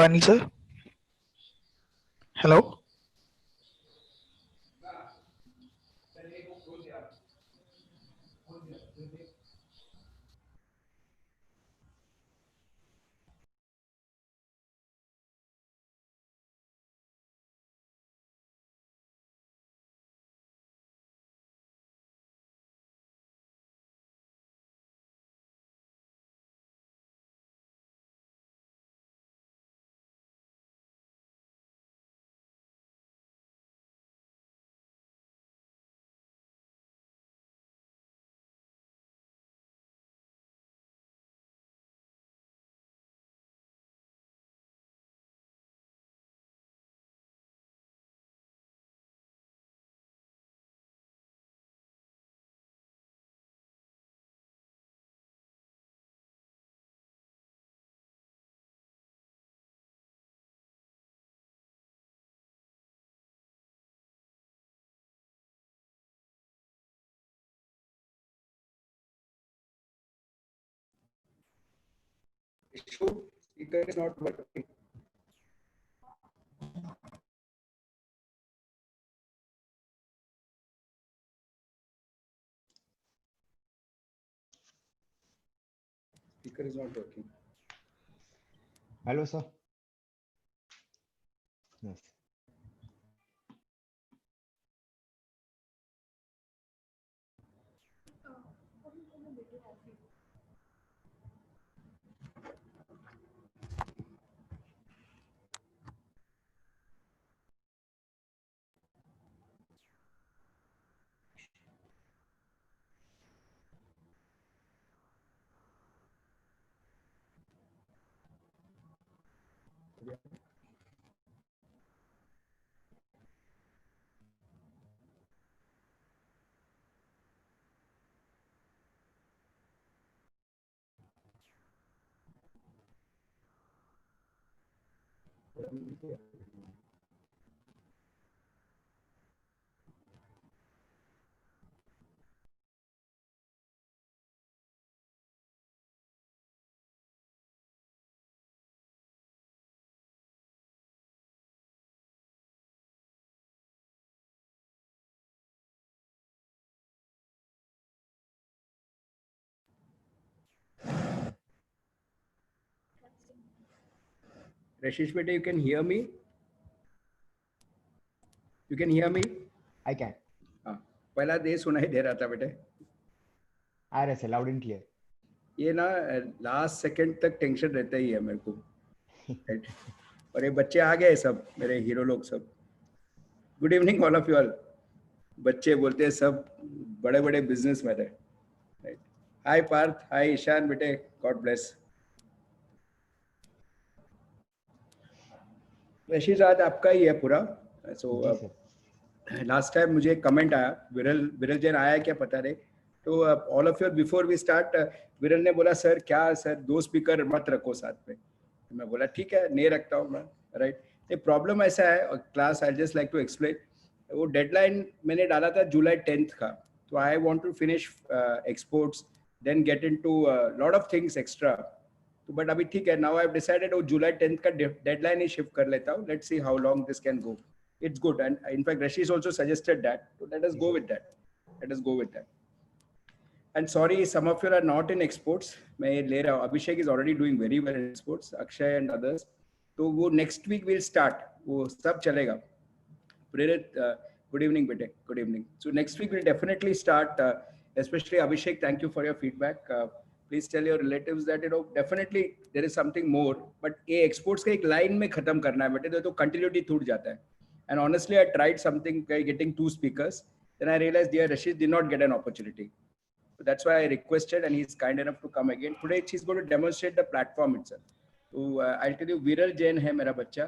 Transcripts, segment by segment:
Anil sir. Hello. Issue speaker is not working. Speaker is not working. Hello, sir. Yes. Rashish beta, you can hear me? You can hear me? I can. हाँ, पहला दे सुनाई दे रहा था बेटे. आ रहा है loud and clear. ये ना लास्ट सेकंड तक टेंशन रहता ही है मेरे को. Right? और ये बच्चे आ गए सब, मेरे हीरो लोग सब. Good evening all of you all. बच्चे बोलते हैं सब बड़े बड़े बिजनेस मैन है. हाय पार्थ, हाय ईशान बेटे, गॉड ब्लेस. रशीद आज आपका ही है पूरा. जी सर. लास्ट टाइम मुझे कमेंट आया, विरल जैन आया क्या पता नहीं. तो all of you before we start, Viral ने बोला सर क्या सर 2 स्पीकर मत रखो साथ में. तो मैं बोला ठीक है नहीं रखता हूँ मैं. राइट. ये प्रॉब्लम ऐसा है class, I just like to explain. वो डेडलाइन मैंने डाला था जुलाई 10th का. तो I want to finish exports, then get into lot of things extra. तो बट अभी ठीक है, नाउ आई हैव डिसाइडेड वो जुलाई 10th का डेडलाइन ही शिफ्ट कर लेता हूँ. Let's see how long this can go. It's good, and in fact Rashish also suggested that, so let us go with that. Let us go with that. And sorry, some of you are not in exports. मैं ले रहा हूँ. Abhishek is already doing very well in exports. Akshay and others. तो वो next week will start. वो सब चलेगा. Prerit, good evening, bete. Good evening. So next week we'll definitely start. Especially Abhishek, thank you for your feedback. Please tell your relatives that definitely there is something more. But ये exports का एक line में खत्म करना है बेटे, तो continuity टूट जाता है. And honestly, I tried something getting 2 speakers. Then I realized, dear Rashid did not get an opportunity. So that's why I requested, and he's kind enough to come again. Today, she's going to demonstrate the platform itself. So I'll tell you, Viral Jain है मेरा बच्चा,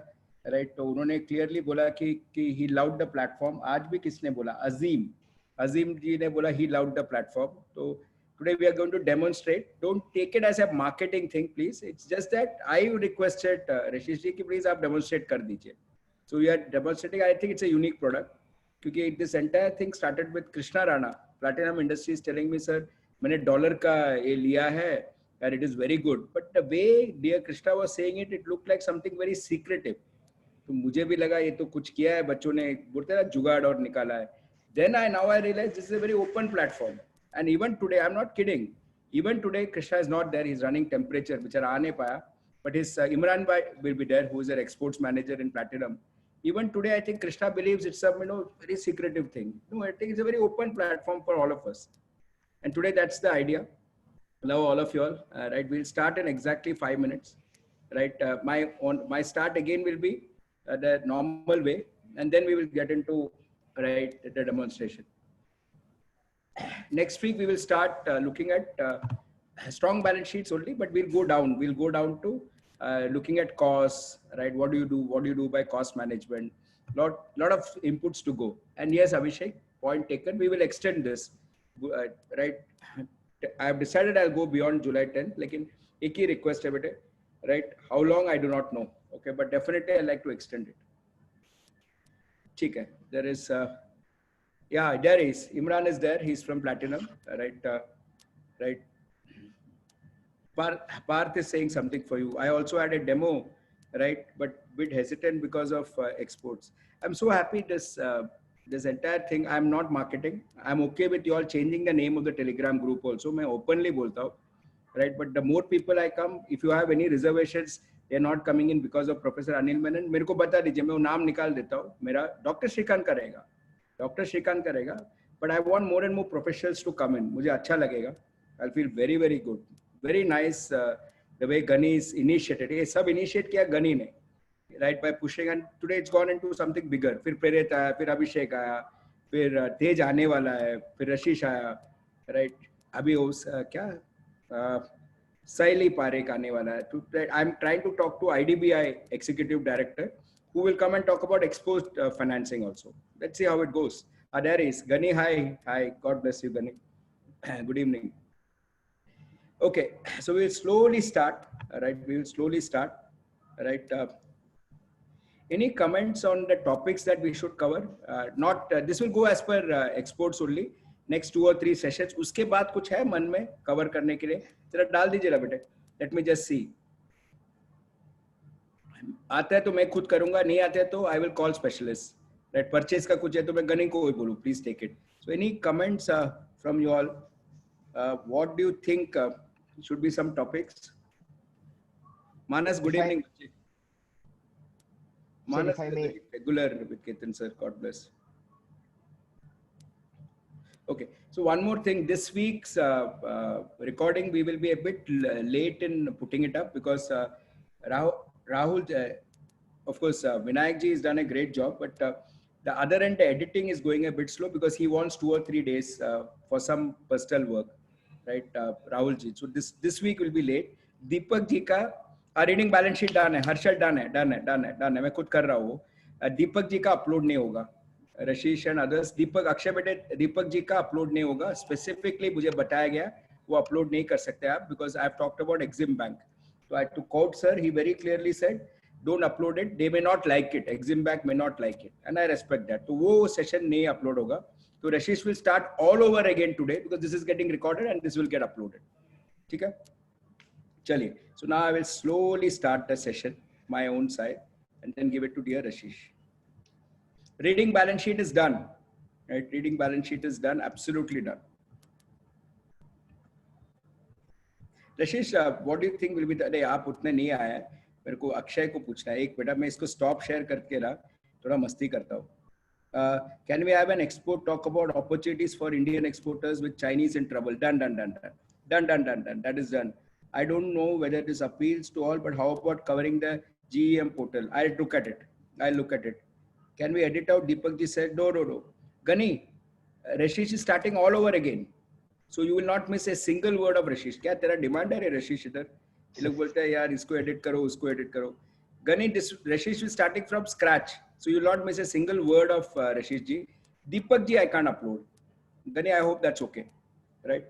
right? तो उन्होंने clearly बोला कि he loved the platform. आज भी किसने बोला? Azim जी ने बोला he loved the platform. So today we are going to demonstrate. Don't take it as a marketing thing, please. It's just that I requested Rashish ji कि please आप demonstrate कर दीजिए. So we are demonstrating. I think it's a unique product. क्योंकि this entire thing started with Krishna Rana. Platinum Industries telling me, sir, मैंने dollar का ये लिया है and it is very good. But the way dear Krishna was saying it, it looked like something very secretive. तो मुझे भी लगा ये तो कुछ किया है बच्चों ने, बोलते हैं ना जुगाड़ और निकाला है. Then now I realized this is a very open platform. And even today, I'm not kidding. Even today, Krishna is not there. He's running temperature, which are aane paya. But his Imran Bhai will be there, who is an exports manager in Platinum. Even today, I think Krishna believes it's a very secretive thing. No, I think it's a very open platform for all of us. And today, that's the idea. Now, all of you all, right? We'll start in exactly 5 minutes, right? My start again will be the normal way, and then we will get into the demonstration. Next week we will start looking at strong balance sheets only, but we'll go down. We'll go down to looking at costs, right? What do you do? What do you do by cost management? Lot of inputs to go. And yes, Abhishek, point taken. We will extend this, right? I have decided I'll go beyond July 10th. Like in एक ही request है बेटे, right? How long I do not know. Okay, but definitely I like to extend it. ठीक है. There is. Yeah, there is. Imran is there. He's from Platinum, right? Right. Parth is saying something for you. I also had a demo, right? But a bit hesitant because of exports. I'm so happy this entire thing. I'm not marketing. I'm okay with you all changing the name of the Telegram group also. मैं openly बोलता हूँ, right? But the more people I come, if you have any reservations, they're not coming in because of Professor Anil Menon. मेरे को बता दीजिए, मैं वो नाम निकाल देता हूँ. मेरा डॉक्टर श्रीकांत का रहेगा. डॉक्टर श्रीकांत करेगा, but I want more and more professionals to come in. मुझे अच्छा लगेगा. I'll feel very, very good. Very nice the way Gani is initiated. ये सब initiate किया गनी ने, right? By pushing, and today it's gone into something bigger. फिर प्रेरित आया, फिर अभिषेक आया, फिर तेज आने वाला है, फिर रशीश आया, right? अभी उस क्या सैली पारेख आने वाला है. I'm trying to talk to IDBI executive director, who will come and talk about exposed financing also. Let's see how it goes. There is Gani. Hi. God bless you, Gani. Good evening. Okay, so we'll slowly start. Right, we will slowly start. Right. Any comments on the topics that we should cover? This will go as per exports only. Next 2 or 3 sessions. उसके बाद कुछ है मन में cover करने के लिए? जरा डाल दीजिए बेटे. Let me just see. आता है तो मैं खुद करूंगा, नहीं आते तो I will call specialists. Right, purchase का कुछ है तो मैं गनी को ही बोलूं, please take it. So any comments from you all? What do you think should be some topics? Manas, good evening. Manas is regular with Ketan sir. God bless. Okay, so one more thing. This week's recording we will be a bit late in putting it up because Rahul, of course, Vinayak ji has done a great job, but the other end, the editing is going a bit slow because he wants 2 or 3 days for some personal work, right? Rahul ji. So this week will be late. Deepak ji ka reading balance sheet done है, Harshal done है. मैं खुद कर रहा हूँ. Deepak ji का upload नहीं होगा. Rashish and others. Akshay बेटे, Deepak ji का upload नहीं होगा. Specifically मुझे बताया गया वो upload नहीं कर सकते आप because I have talked about Exim Bank. So I to quote sir, he very clearly said, don't upload it. They may not like it. Exim Bank may not like it, and I respect that. So वो session नहीं upload होगा. So Rashish will start all over again today because this is getting recorded and this will get uploaded. ठीक है? चलिए. So now I will slowly start the session, my own side, and then give it to dear Rashish. Reading balance sheet is done. Right? Reading balance sheet is done. Absolutely done. Rashish, what do you think will be the? अरे आप उतने नहीं आए हैं. मेरे को अक्षय को पूछना है. एक बेटा मैं इसको stop share करके रहा. थोड़ा मस्ती करता हूँ. Can we have an export talk about opportunities for Indian exporters with Chinese in trouble? Done. That is done. I don't know whether this appeals to all, but how about covering the GEM portal? I'll look at it. Can we edit out? Deepak ji said, no. Gani, Rashish is starting all over again. So you will not miss a single word of Rashish. क्या तेरा demand है Rashish इधर? ये लोग बोलते हैं यार इसको edit करो, उसको edit करो. Gani, this Rashish is starting from scratch. So you will not miss a single word of Rashish ji. Deepak ji, I can't upload. Gani, I hope that's okay. Right?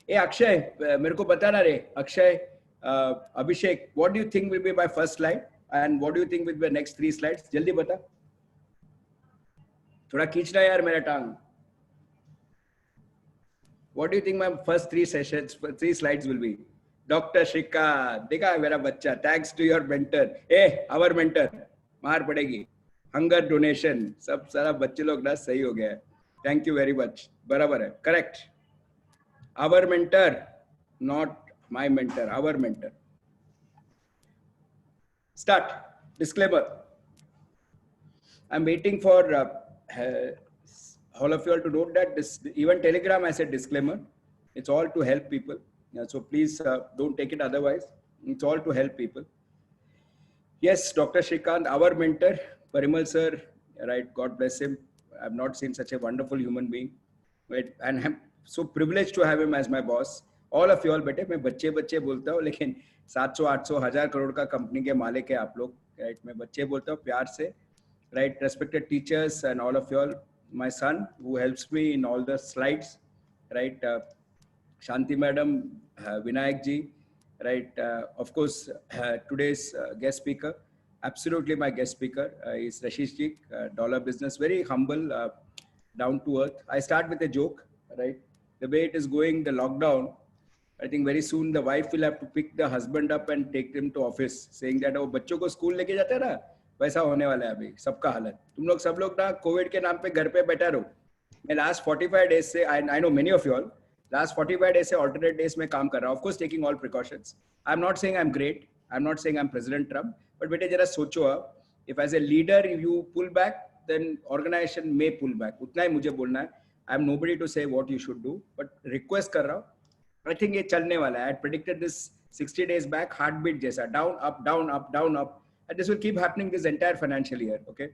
Hey Akshay, मेरे को बता ना रे. Akshay, Abhishek, what do you think will be my first slide? And what do you think will be the next 3 slides? जल्दी बता. थोड़ा खींचना यार मेरा टांग. What do you think my first 3 sessions, 3 slides will be? Dr. Shrikant, देखा मेरा बच्चा, thanks to your mentor. Our mentor, मार पड़ेगी. Hunger donation, सब सारा बच्चे लोग ना सही हो गया है. Thank you very much. बराबर है, correct. Our mentor, not my mentor, our mentor. Start. Disclaimer. I'm waiting for all of you all to note that this, even Telegram I said disclaimer. It's all to help people. So please don't take it otherwise. It's all to help people. Yes, Dr. Shrikant, our mentor, Parimal sir, right? God bless him. I've not seen such a wonderful human being, right? And I'm so privileged to have him as my boss. All of you all, बेटे मैं बच्चे बच्चे बोलता हूँ, लेकिन 700, 800, 1000 करोड़ का company के मालिक है आप लोग, right? मैं बच्चे बोलता हूँ प्यार से, right? Respected teachers and all of you all, my son who helps me in all the slides, right? Shanti madam, Vinayak ji, right? Of course, today's guest speaker, absolutely my guest speaker is Rashish ji, dollar business, very humble, down to earth. I start with a joke, right? The way it is going, the lockdown, I think very soon the wife will have to pick the husband up and take him to office, saying that वो बच्चों को school लेके जाते हैं ना, वैसा होने वाला है अभी सबका हालत. तुम लोग सब लोग ना कोविड के नाम पे घर पे बैठा रहो. मैं लास्ट 45 days से, I know many of you all, last 45 days से alternate days में काम कर रहा हूँ. Of course, taking all precautions. I'm not saying I'm great. I'm not saying I'm President Trump. But बेटे जरा सोचो आप, if as a leader you pull back, then organization may pull back. उतना ही मुझे बोलना है. I'm nobody to say what you should do, but request कर रहा हूँ. I think ये चलने वाला है. I had predicted this 60 days back, heartbeat जैसा, down, up, down, up, down, up. And this will keep happening this entire financial year, okay?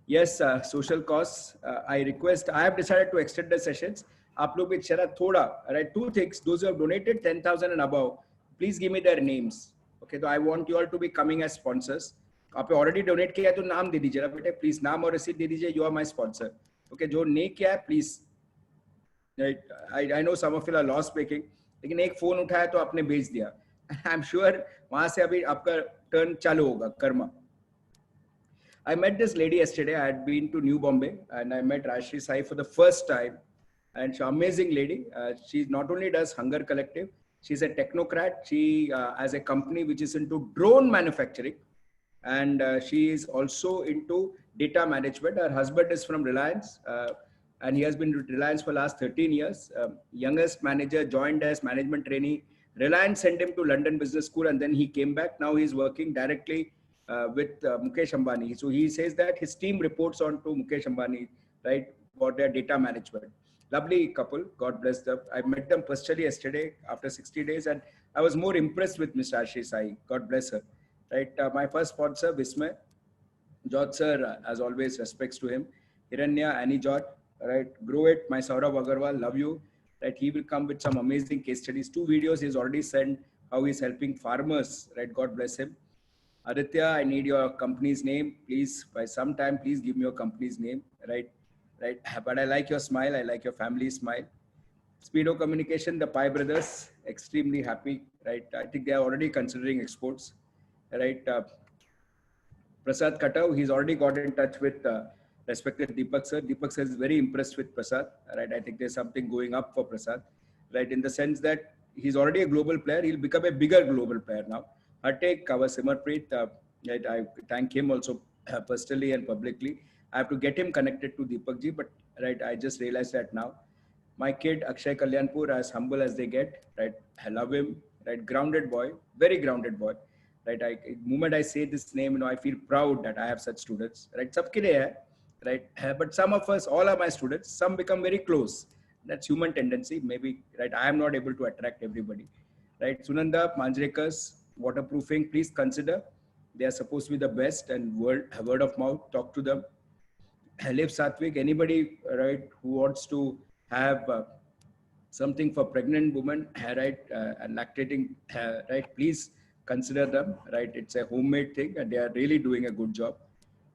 Yes, social costs. I request, I have decided to extend the sessions. आप लोग भी जरा थोड़ा, right? 2 things. Those who have donated 10,000 and above, please give me their names. Okay, so I want you all to be coming as sponsors. आप already donate किया है तो नाम दे दीजिए बेटे, please नाम और रसीद दे दीजिए. You are my sponsor. Okay, जो नहीं किया है, please. Right? I know some of you are loss making, लेकिन एक फोन उठाया तो आपने भेज दिया. I'm sure वहां से अभी आपका टर्न चालू होगा. Karma. I met this lady yesterday. I had been to New Bombay and I met Rashri Sai for the first time. And she's an amazing lady. She not only does Hunger Collective, she's a technocrat. She has a company which is into drone manufacturing. And she is also into data management. Her husband is from Reliance. And he has been with Reliance for the last 13 years. Youngest manager, joined as management trainee. Reliance sent him to London Business School and then he came back. Now he's working directly with Mukesh Ambani. So he says that his team reports on to Mukesh Ambani, right, for their data management. Lovely couple, God bless them. I met them personally yesterday after 60 days and I was more impressed with Mr. Ashish Sai. God bless her. Right, my first sponsor, Vismay. George sir, as always, respects to him. Hiranya, Annie George, right, grow it. My Saurabh Agarwal, love you. Right, he will come with some amazing case studies. 2 videos he's already sent how he's helping farmers. Right, God bless him. Aditya, I need your company's name, please. By some time, please give me your company's name. Right. Right, but I like your smile. I like your family smile. Speedo Communication, the Pai brothers, extremely happy. Right, I think they are already considering exports. Right, Prasad Katav, he's already got in touch with respected Deepak sir. Deepak sir is very impressed with Prasad. Right, I think there's something going up for Prasad. Right, in the sense that he's already a global player. He'll become a bigger global player now. Hartek, our Simarpreet, right, I thank him also personally and publicly. I have to get him connected to Deepak ji, but right, I just realized that now. My kid Akshay Kalyanpur, as humble as they get, right, I love him, right, grounded boy, very grounded boy, right. The moment I say this name, you know, I feel proud that I have such students, right. Sabke liye hai, right, but some of us, all are my students. Some become very close. That's human tendency, maybe, right. I am not able to attract everybody, right. Sunanda Manjrekars, waterproofing, please consider. They are supposed to be the best and word of mouth. Talk to them. Liv Satvik, anybody, right, who wants to have something for pregnant women, right, and lactating, right, please consider them, right. It's a homemade thing and they are really doing a good job.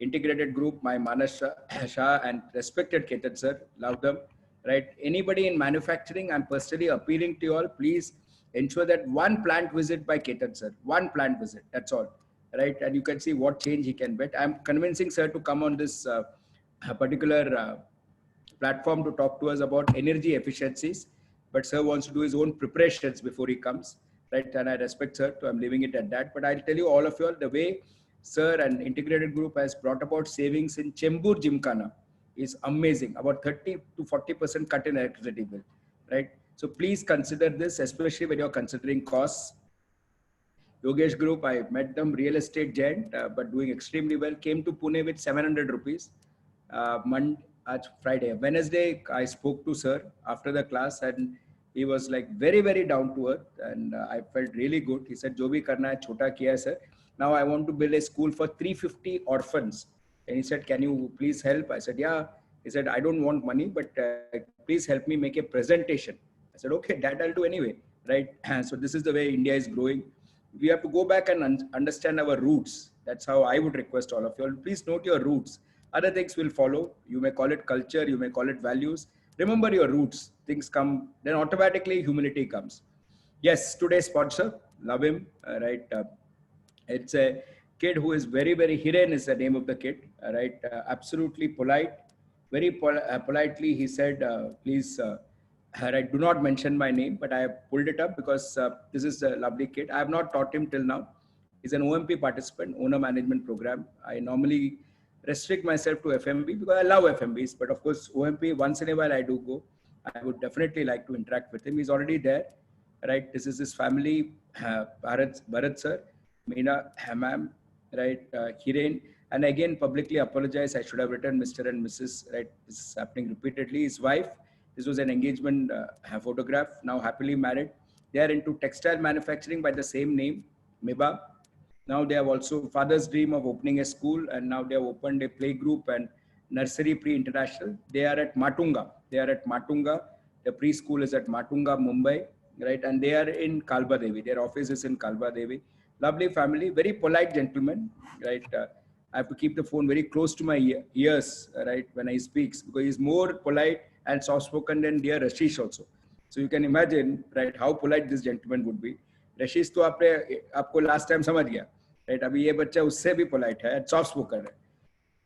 Integrated group, my Manas Shah and respected Ketan sir, love them, right. Anybody in manufacturing, I'm personally appealing to you all, please ensure that one plant visit by Ketan sir, one plant visit, that's all, right. And you can see what change he can bet. I'm convincing sir to come on this particular platform to talk to us about energy efficiencies, but sir wants to do his own preparations before he comes, right? And I respect sir, so I'm leaving it at that. But I'll tell you all of you all the way sir and integrated group has brought about savings in Chembur Gymkhana is amazing. About 30 to 40% cut in electricity bill, right? So please consider this, especially when you're considering costs. Yogesh Group, I met them, real estate giant, but doing extremely well. Came to Pune with 700 rupees. Friday. Wednesday, I spoke to sir after the class and he was like very, very down to earth. And I felt really good. He said, Jo bhi karna hai, chota kiya hai, sir. Now I want to build a school for 350 orphans. And he said, can you please help? I said, yeah. He said, I don't want money, but please help me make a presentation. I said, okay, that I'll do anyway, right? So this is the way India is growing. We have to go back and understand our roots. That's how I would request all of you all. Please note your roots. Other things will follow. You may call it culture, you may call it values. Remember your roots. Things come, then automatically humility comes. Yes, today's sponsor, love him, right? It's a kid who is very, very, Hiren is the name of the kid, right? Absolutely polite. Very politely, he said, please, right, do not mention my name, but I have pulled it up because this is a lovely kid. I have not taught him till now. He's an OMP participant, owner management program. I normally restrict myself to FMB because I love FMBs, but of course, OMP, once in a while I do go. I would definitely like to interact with him. He's already there, right? This is his family, Bharat sir, Meena, Hamam, right? Hiren, and again, publicly apologize. I should have written Mr. and Mrs., right? This is happening repeatedly. His wife, this was an engagement photograph, now happily married. They are into textile manufacturing by the same name, Miba. Now they have also father's dream of opening a school, and now they have opened a play group and nursery pre-international. They are at Matunga. They are at Matunga. The preschool is at Matunga, Mumbai, right? And they are in Kalba Devi. Their office is in Kalba Devi. Lovely family, very polite gentleman, right? I have to keep the phone very close to my ears, right, when I speaks, because he's more polite and soft-spoken than dear Rashish also. So you can imagine, right, how polite this gentleman would be. Rashish तो आपको last time समझ गया, right? अभी ये बच्चा उससे भी polite है, soft-spoken है.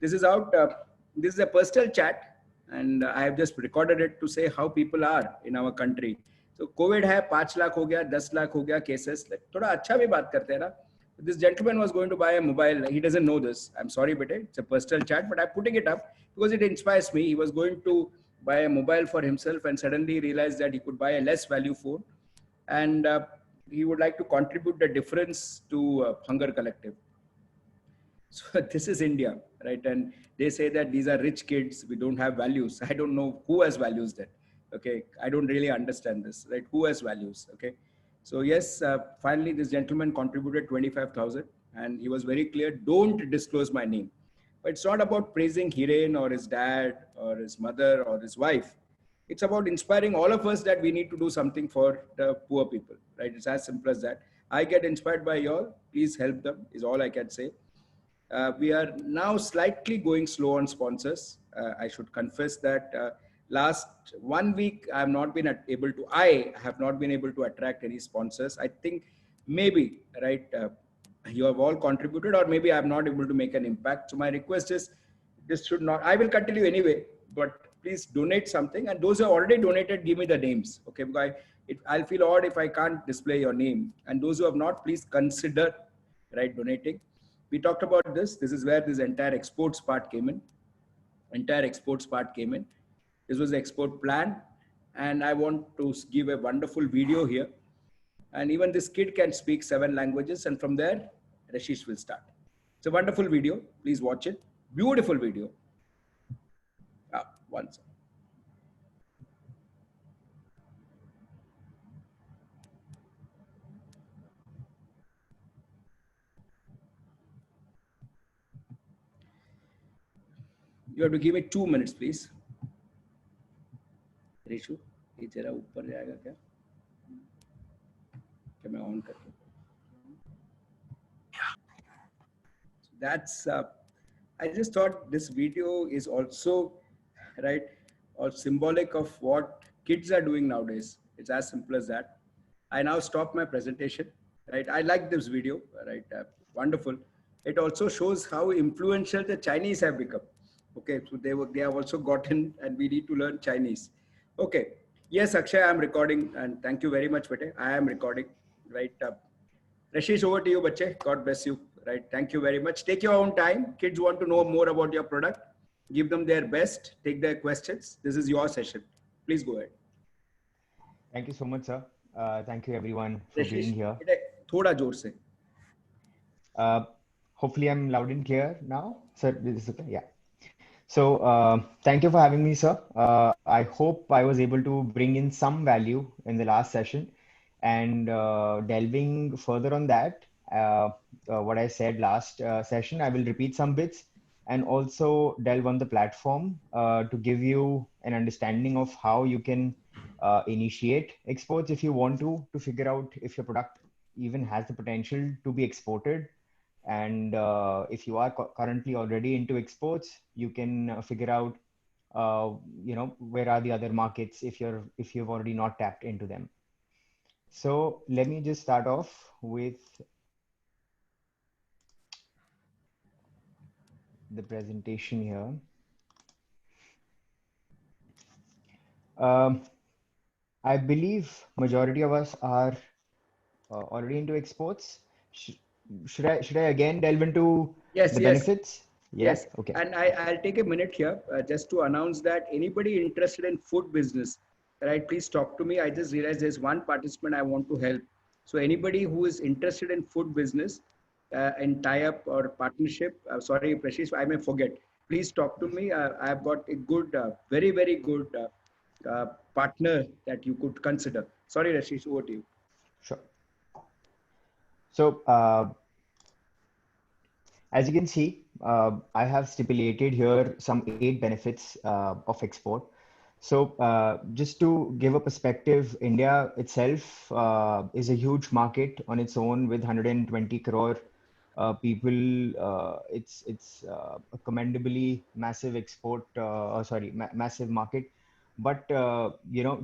This is out. This is a personal chat, and I have just recorded it to say how people are in our country. So COVID है, 5 लाख हो गया, 10 लाख हो गया cases. थोड़ा अच्छा भी बात करते हैं ना. This gentleman was going to buy a mobile. He doesn't know this. I'm sorry, but it's a personal chat, but I'm putting it up because it inspires me. He was going to buy a mobile for himself and suddenly realized that he could buy a less value phone. And he would like to contribute the difference to Hunger Collective. So this is India, right? And they say that these are rich kids. We don't have values. I don't know who has values then. Okay. I don't really understand this, right? Who has values? Okay. So yes, finally, this gentleman contributed 25,000 and he was very clear, don't disclose my name. But it's not about praising Hiren or his dad or his mother or his wife. It's about inspiring all of us that we need to do something for the poor people, right? It's as simple as that. I get inspired by y'all. Please help them is all I can say. We are now slightly going slow on sponsors. I should confess that last 1 week, I have not been able to attract any sponsors. I think maybe, right, you have all contributed or maybe I'm not able to make an impact. So my request is this should not, I will continue anyway, but please donate something. And those who have already donated, give me the names, okay? Because I'll feel odd if I can't display your name. And those who have not, please consider, right, donating. We talked about this. This is where this entire exports part came in. This was the export plan. And I want to give a wonderful video here. And even this kid can speak 7 languages. And from there, Rashish will start. It's a wonderful video. Please watch it. Beautiful video. One second. You have to give me 2 minutes, please. Rishu, ये जरा ऊपर जाएगा क्या? क्या मैं on करके? That's. I just thought this video is also, right, or symbolic of what kids are doing nowadays. It's as simple as that. I now stop my presentation. Right, I like this video. Right, wonderful. It also shows how influential the Chinese have become. Okay, so they have also gotten, and we need to learn Chinese. Okay. Yes, Akshay, I am recording, and thank you very much, Bete. I am recording. Right. Rashish, over to you, Bache. God bless you. Right. Thank you very much. Take your own time. Kids want to know more about your product. Give them their best. Take their questions. This is your session. Please go ahead. Thank you so much, sir. Thank you everyone for being Rashish, here. बेटे थोड़ा जोर से. Uh, Hopefully I'm loud and clear now. Sir, this is okay. Yeah. So, thank you for having me, sir. I hope I was able to bring in some value in the last session. And delving further on that, what I said last session, I will repeat some bits and also delve on the platform to give you an understanding of how you can initiate exports if you want to figure out if your product even has the potential to be exported. And if you are currently already into exports, you can figure out, where are the other markets if you've already not tapped into them. So let me just start off with the presentation here. I believe majority of us are already into exports. Should I again delve into Yes, the yes, benefits? Yeah. yes. Okay. And I'll take a minute here just to announce that anybody interested in food business, right, please talk to me. I just realized there's one participant I want to help. So anybody who is interested in food business and tie-up or partnership, sorry, Prashish, I may forget. Please talk to me. I've got a good, very, very good partner that you could consider. Sorry, Rashish, over to you. Sure. So as you can see, I have stipulated here some 8 benefits of export. So just to give a perspective, India itself is a huge market on its own with 120 crore people. It's a commendably massive massive market. But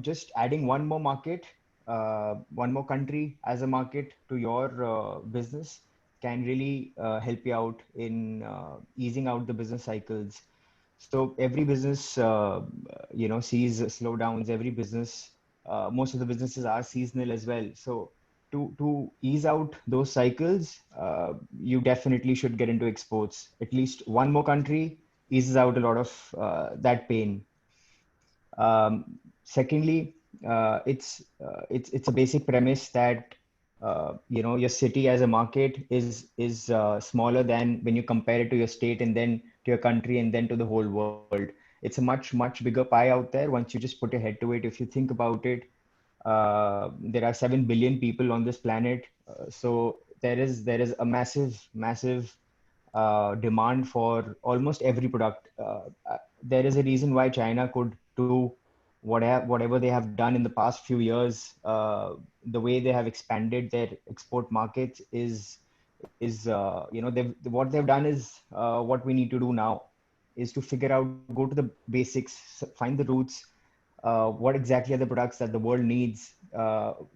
just adding one more market, one more country as a market to your business can really help you out in easing out the business cycles. So every business, sees slowdowns. Every business, most of the businesses are seasonal as well. So to ease out those cycles, you definitely should get into exports. At least one more country eases out a lot of that pain. Secondly, it's a basic premise that your city as a market is smaller than when you compare it to your state and then to your country and then to the whole world. It's a much bigger pie out there once you just put your head to it. If you think about it, there are 7 billion people on this planet, so there is a massive demand for almost every product. There is a reason why China could do whatever they have done in the past few years. The way they have expanded their export markets is what they've done is what we need to do now is to figure out, go to the basics, find the roots. What exactly are the products that the world needs?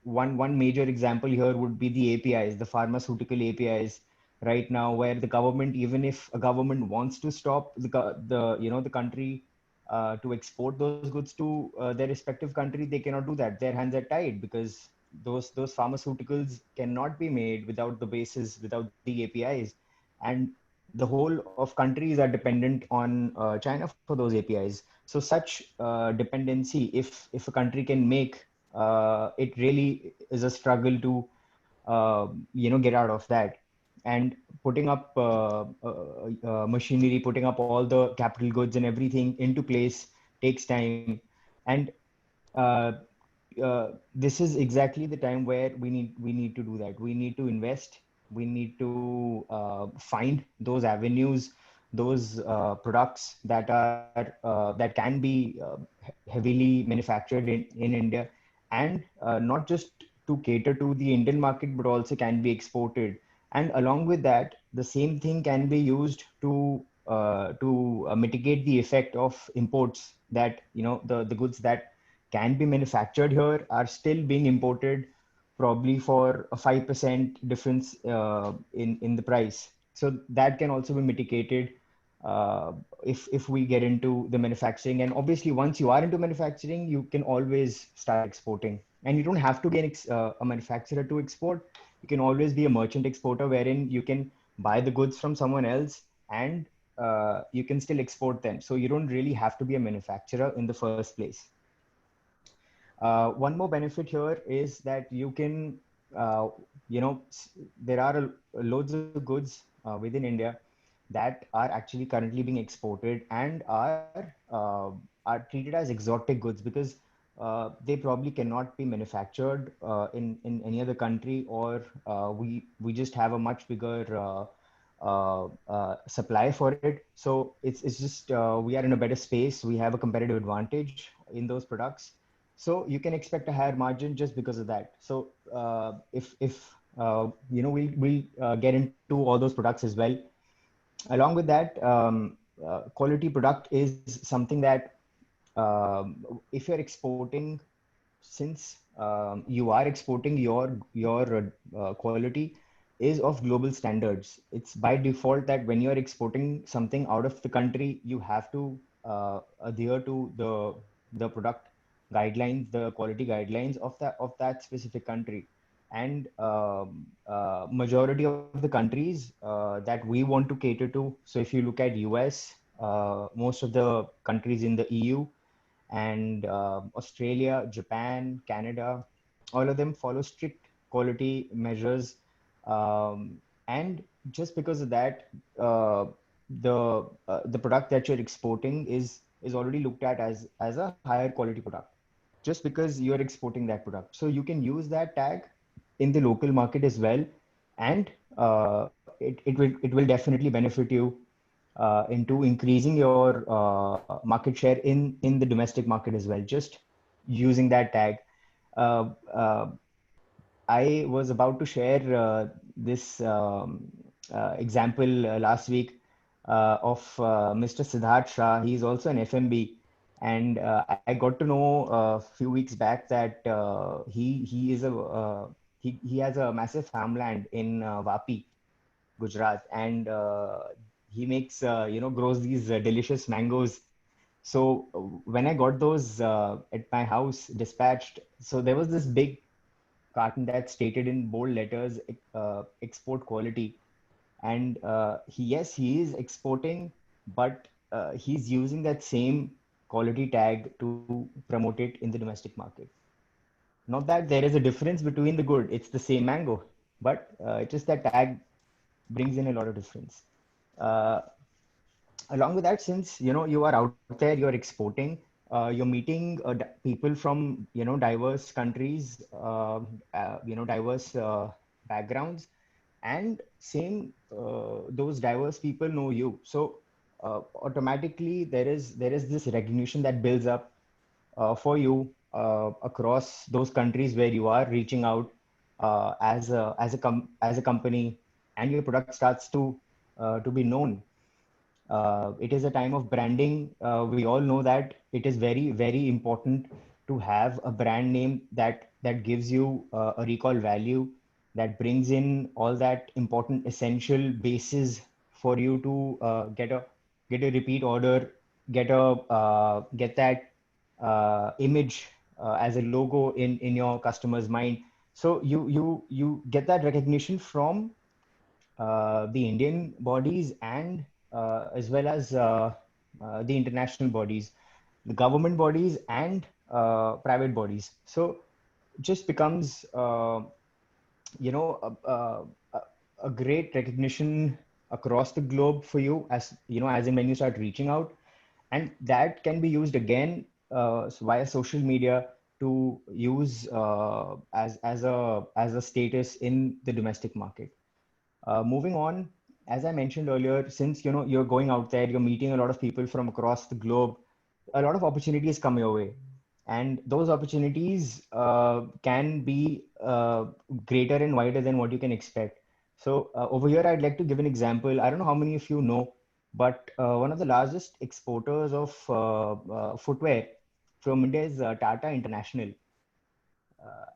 One major example here would be the APIs, the pharmaceutical APIs. Right now, where the government, even if a government wants to stop the country to export those goods to their respective country, they cannot do that. Their hands are tied because those pharmaceuticals cannot be made without the bases, without the APIs, and the whole of countries are dependent on China for those APIs. So such dependency, if a country can make, it really is a struggle to get out of that. And putting up machinery, putting up all the capital goods and everything into place takes time. And uh, this is exactly the time where we need to do that. We need to invest. We need to find those avenues, those products that can be heavily manufactured in India, and not just to cater to the Indian market, but also can be exported. And along with that, the same thing can be used to mitigate the effect of imports, that the goods that can be manufactured here are still being imported, probably for a 5% difference in the price. So that can also be mitigated if we get into the manufacturing. And obviously, once you are into manufacturing, you can always start exporting. And you don't have to be a manufacturer to export. You can always be a merchant exporter, wherein you can buy the goods from someone else and you can still export them. So you don't really have to be a manufacturer in the first place. One more benefit here is that you can, uh, there are loads of goods within India that are actually currently being exported and are treated as exotic goods because they probably cannot be manufactured in any other country, or we just have a much bigger supply for it. So it's just we are in a better space. We have a competitive advantage in those products. So you can expect a higher margin just because of that. So if we'll get into all those products as well. Along with that, quality product is something that if you're exporting, since you are exporting, your quality is of global standards. It's by default that when you're exporting something out of the country, you have to adhere to the product guidelines, the quality guidelines of that specific country. And majority of the countries that we want to cater to. So if you look at US, most of the countries in the EU, and Australia, Japan, Canada, all of them follow strict quality measures. And just because of that, the product that you're exporting is already looked at as a higher quality product, just because you're exporting that product. So you can use that tag in the local market as well, and it will definitely benefit you into increasing your market share in the domestic market as well, just using that tag. Uh, uh, I was about to share this example last week of Mr. Siddharth Shah. He's also an FMB, and I got to know a few weeks back that he has a massive farmland in Vapi, Gujarat, and he makes grows these delicious mangoes. So when I got those at my house dispatched, so there was this big carton that stated in bold letters, export quality. And he is exporting, but he's using that same quality tag to promote it in the domestic market. Not that there is a difference between the good, it's the same mango, but it's just that tag brings in a lot of difference. Uh, Along with that, since you are out there, you're exporting, you're meeting people from diverse countries, diverse backgrounds, and same those diverse people know you. So automatically there is this recognition that builds up for you across those countries where you are reaching out as a company, and your product starts to be known. It is a time of branding. We all know that it is very, very important to have a brand name that gives you a recall value, that brings in all that important essential bases for you to get a repeat order, get that image as a logo in your customer's mind. So you get that recognition from the Indian bodies, and as well as the international bodies, the government bodies, and private bodies. So just becomes you know a great recognition across the globe for you, as in when you start reaching out, and that can be used again via social media to use as a status in the domestic market. Moving on, as I mentioned earlier, since you're going out there, you're meeting a lot of people from across the globe, a lot of opportunities come your way, and those opportunities can be greater and wider than what you can expect. So over here, I'd like to give an example. I don't know how many of you know, but one of the largest exporters of footwear from India is Tata International.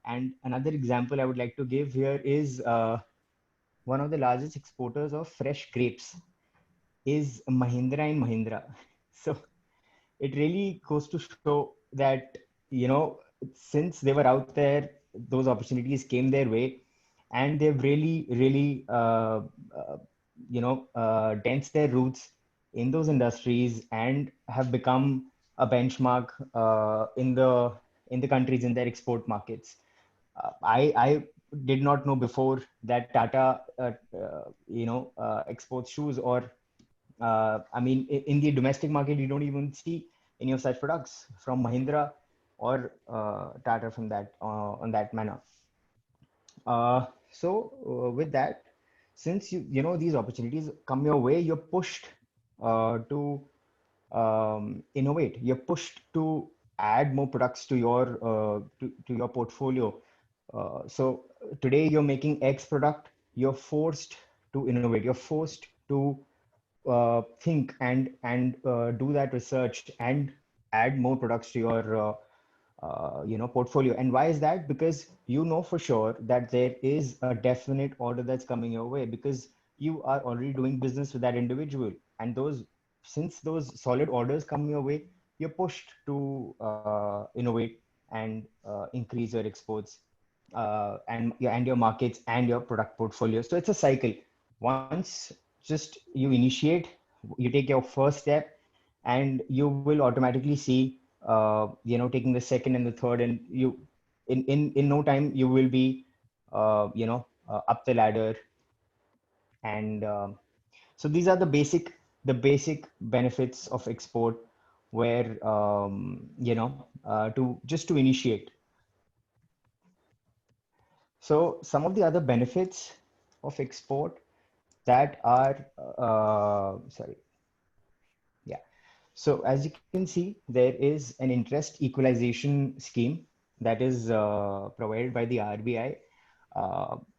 And another example I would like to give here is one of the largest exporters of fresh grapes. is Mahindra and Mahindra. So it really goes to show that, you know, since they were out there, those opportunities came their way, and they've really uh, dense their roots in those industries and have become a benchmark in the countries in their export markets. I did not know before that Tata exports shoes, or I mean, in the domestic market, you don't even see any of such products from Mahindra or Tata from that on that manner. With that, since you know these opportunities come your way, you're pushed to innovate. You're pushed to add more products to your portfolio. So today you're making X product. You're forced to innovate. You're forced to think and do that research and add more products to your portfolio. And why is that? Because you know for sure that there is a definite order that's coming your way, because you are already doing business with that individual, and since those solid orders come your way, you're pushed to innovate and increase your exports, and your markets and your product portfolio. So it's a cycle. Once just you initiate, you take your first step, and you will automatically see taking the second and the third, and in no time you will be up the ladder. And so these are the basic benefits of export, where to just to initiate. So some of the other benefits of export that are sorry yeah so as you can see, there is an interest equalization scheme that is provided by the RBI.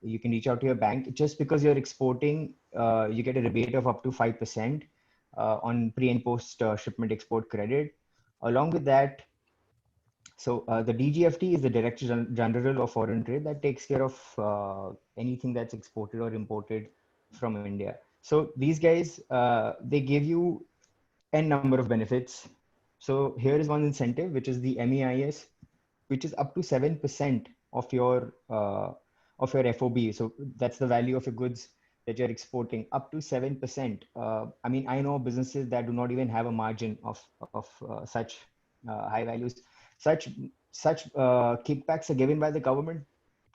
You can reach out to your bank. Just because you're exporting, you get a rebate of up to 5% on pre and post shipment export credit. Along with that, the DGFT is the Director General of Foreign Trade, that takes care of anything that's exported or imported from India. So these guys, they give you n number of benefits. So here is one incentive, which is the MEIS, which is up to 7% of your FOB. So that's the value of your goods that you're exporting, up to 7%. I mean, I know businesses that do not even have a margin of such high values. Such kickbacks are given by the government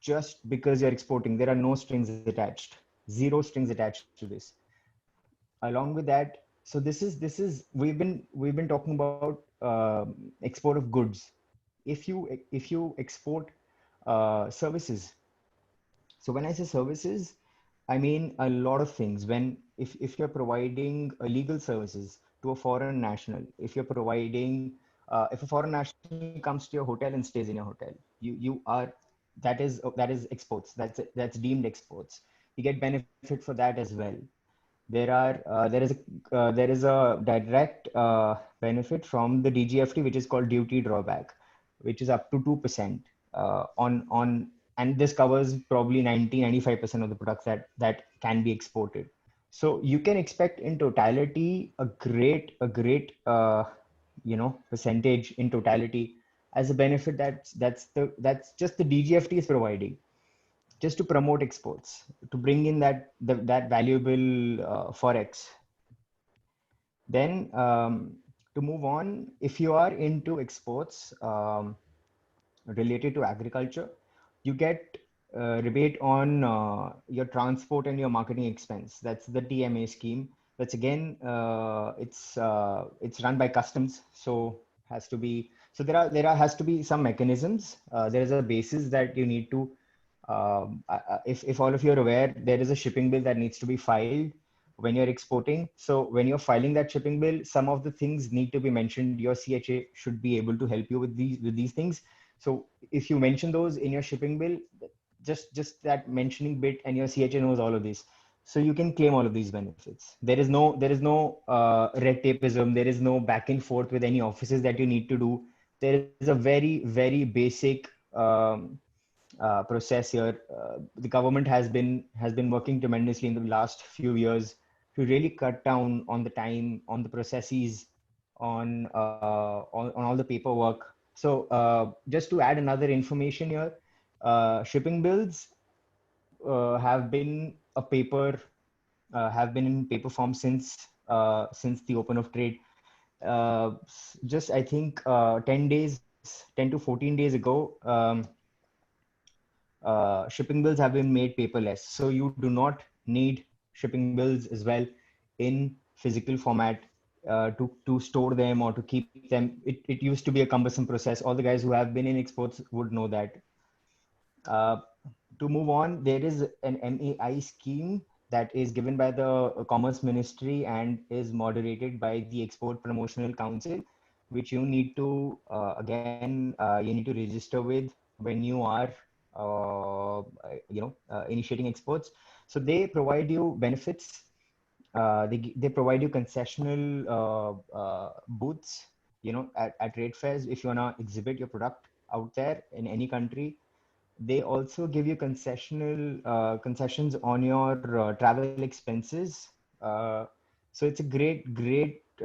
just because you're exporting. There are no strings attached, zero strings attached to this. Along with that, so this is we've been talking about export of goods. If you export services, so when I say services, I mean a lot of things. When if you're providing legal services to a foreign national, if you're providing if a foreign national comes to your hotel and stays in your hotel, you are that is exports. That's deemed exports. You get benefit for that as well. There is a direct benefit from the DGFT, which is called duty drawback, which is up to 2% on, and this covers probably 90-95% of the products that can be exported. So you can expect in totality a great percentage in totality as a benefit that's just the DGFT is providing, just to promote exports, to bring in that valuable forex. Then to move on, if you are into exports related to agriculture, you get rebate on your transport and your marketing expense. That's the TMA scheme. That's again, it's run by customs, so has to be. So has to be some mechanisms. There is a basis that you need to. If all of you are aware, there is a shipping bill that needs to be filed when you're exporting. So when you're filing that shipping bill, some of the things need to be mentioned. Your CHA should be able to help you with these things. So if you mention those in your shipping bill, just that mentioning bit, and your CHA knows all of this, so you can claim all of these benefits. There is no red tapeism. There is no back and forth with any offices that you need to do. There is a very basic process here. The government has been working tremendously in the last few years to really cut down on the time, on the processes, on all the paperwork. So just to add another information here, shipping bills have been a paper have been in paper form since the open of trade. Just I think 10 days, 10 to 14 days ago, shipping bills have been made paperless. So you do not need shipping bills as well in physical format to store them or to keep them. It used to be a cumbersome process. All the guys who have been in exports would know that. Uh, to move on, there is an MEI scheme that is given by the Commerce Ministry and is moderated by the Export Promotional Council, which you need to you need to register with when you are initiating exports. So they provide you benefits. They provide you concessional booths, at trade fairs if you wanna exhibit your product out there in any country. They also give you concessions on your travel expenses. So it's a great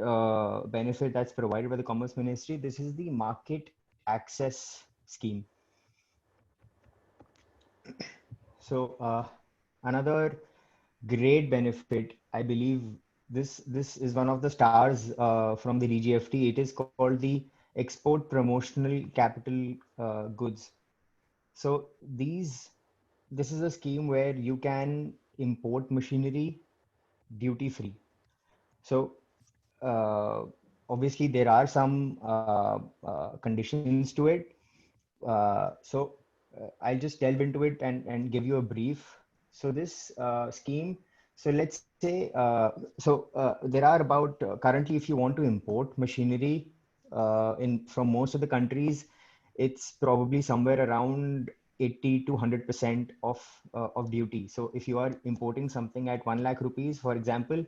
benefit that's provided by the Commerce Ministry. This is the market access scheme. So another great benefit, I believe this is one of the stars from the DGFT. It is called the Export Promotional Capital Goods. So this is a scheme where you can import machinery duty free. So obviously there are some conditions to it. I'll just delve into it and give you a brief. So this scheme, so let's say, there are about currently, if you want to import machinery from most of the countries, it's probably somewhere around 80 to 100% of duty. So if you are importing something at 1 lakh rupees, for example,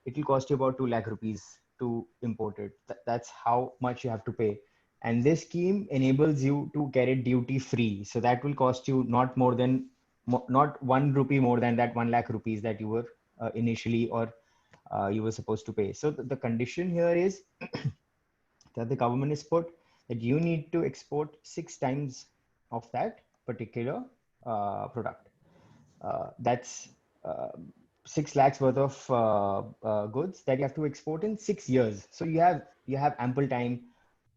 it will cost you about 2 lakh rupees to import it. That's how much you have to pay. And this scheme enables you to get it duty free. So that will cost you not 1 rupee more than that 1 lakh rupees that you were initially or you were supposed to pay. So the condition here is that the government has put that you need to export 6 times of that particular product. That's 6 lakhs worth of goods that you have to export in 6 years. So you have ample time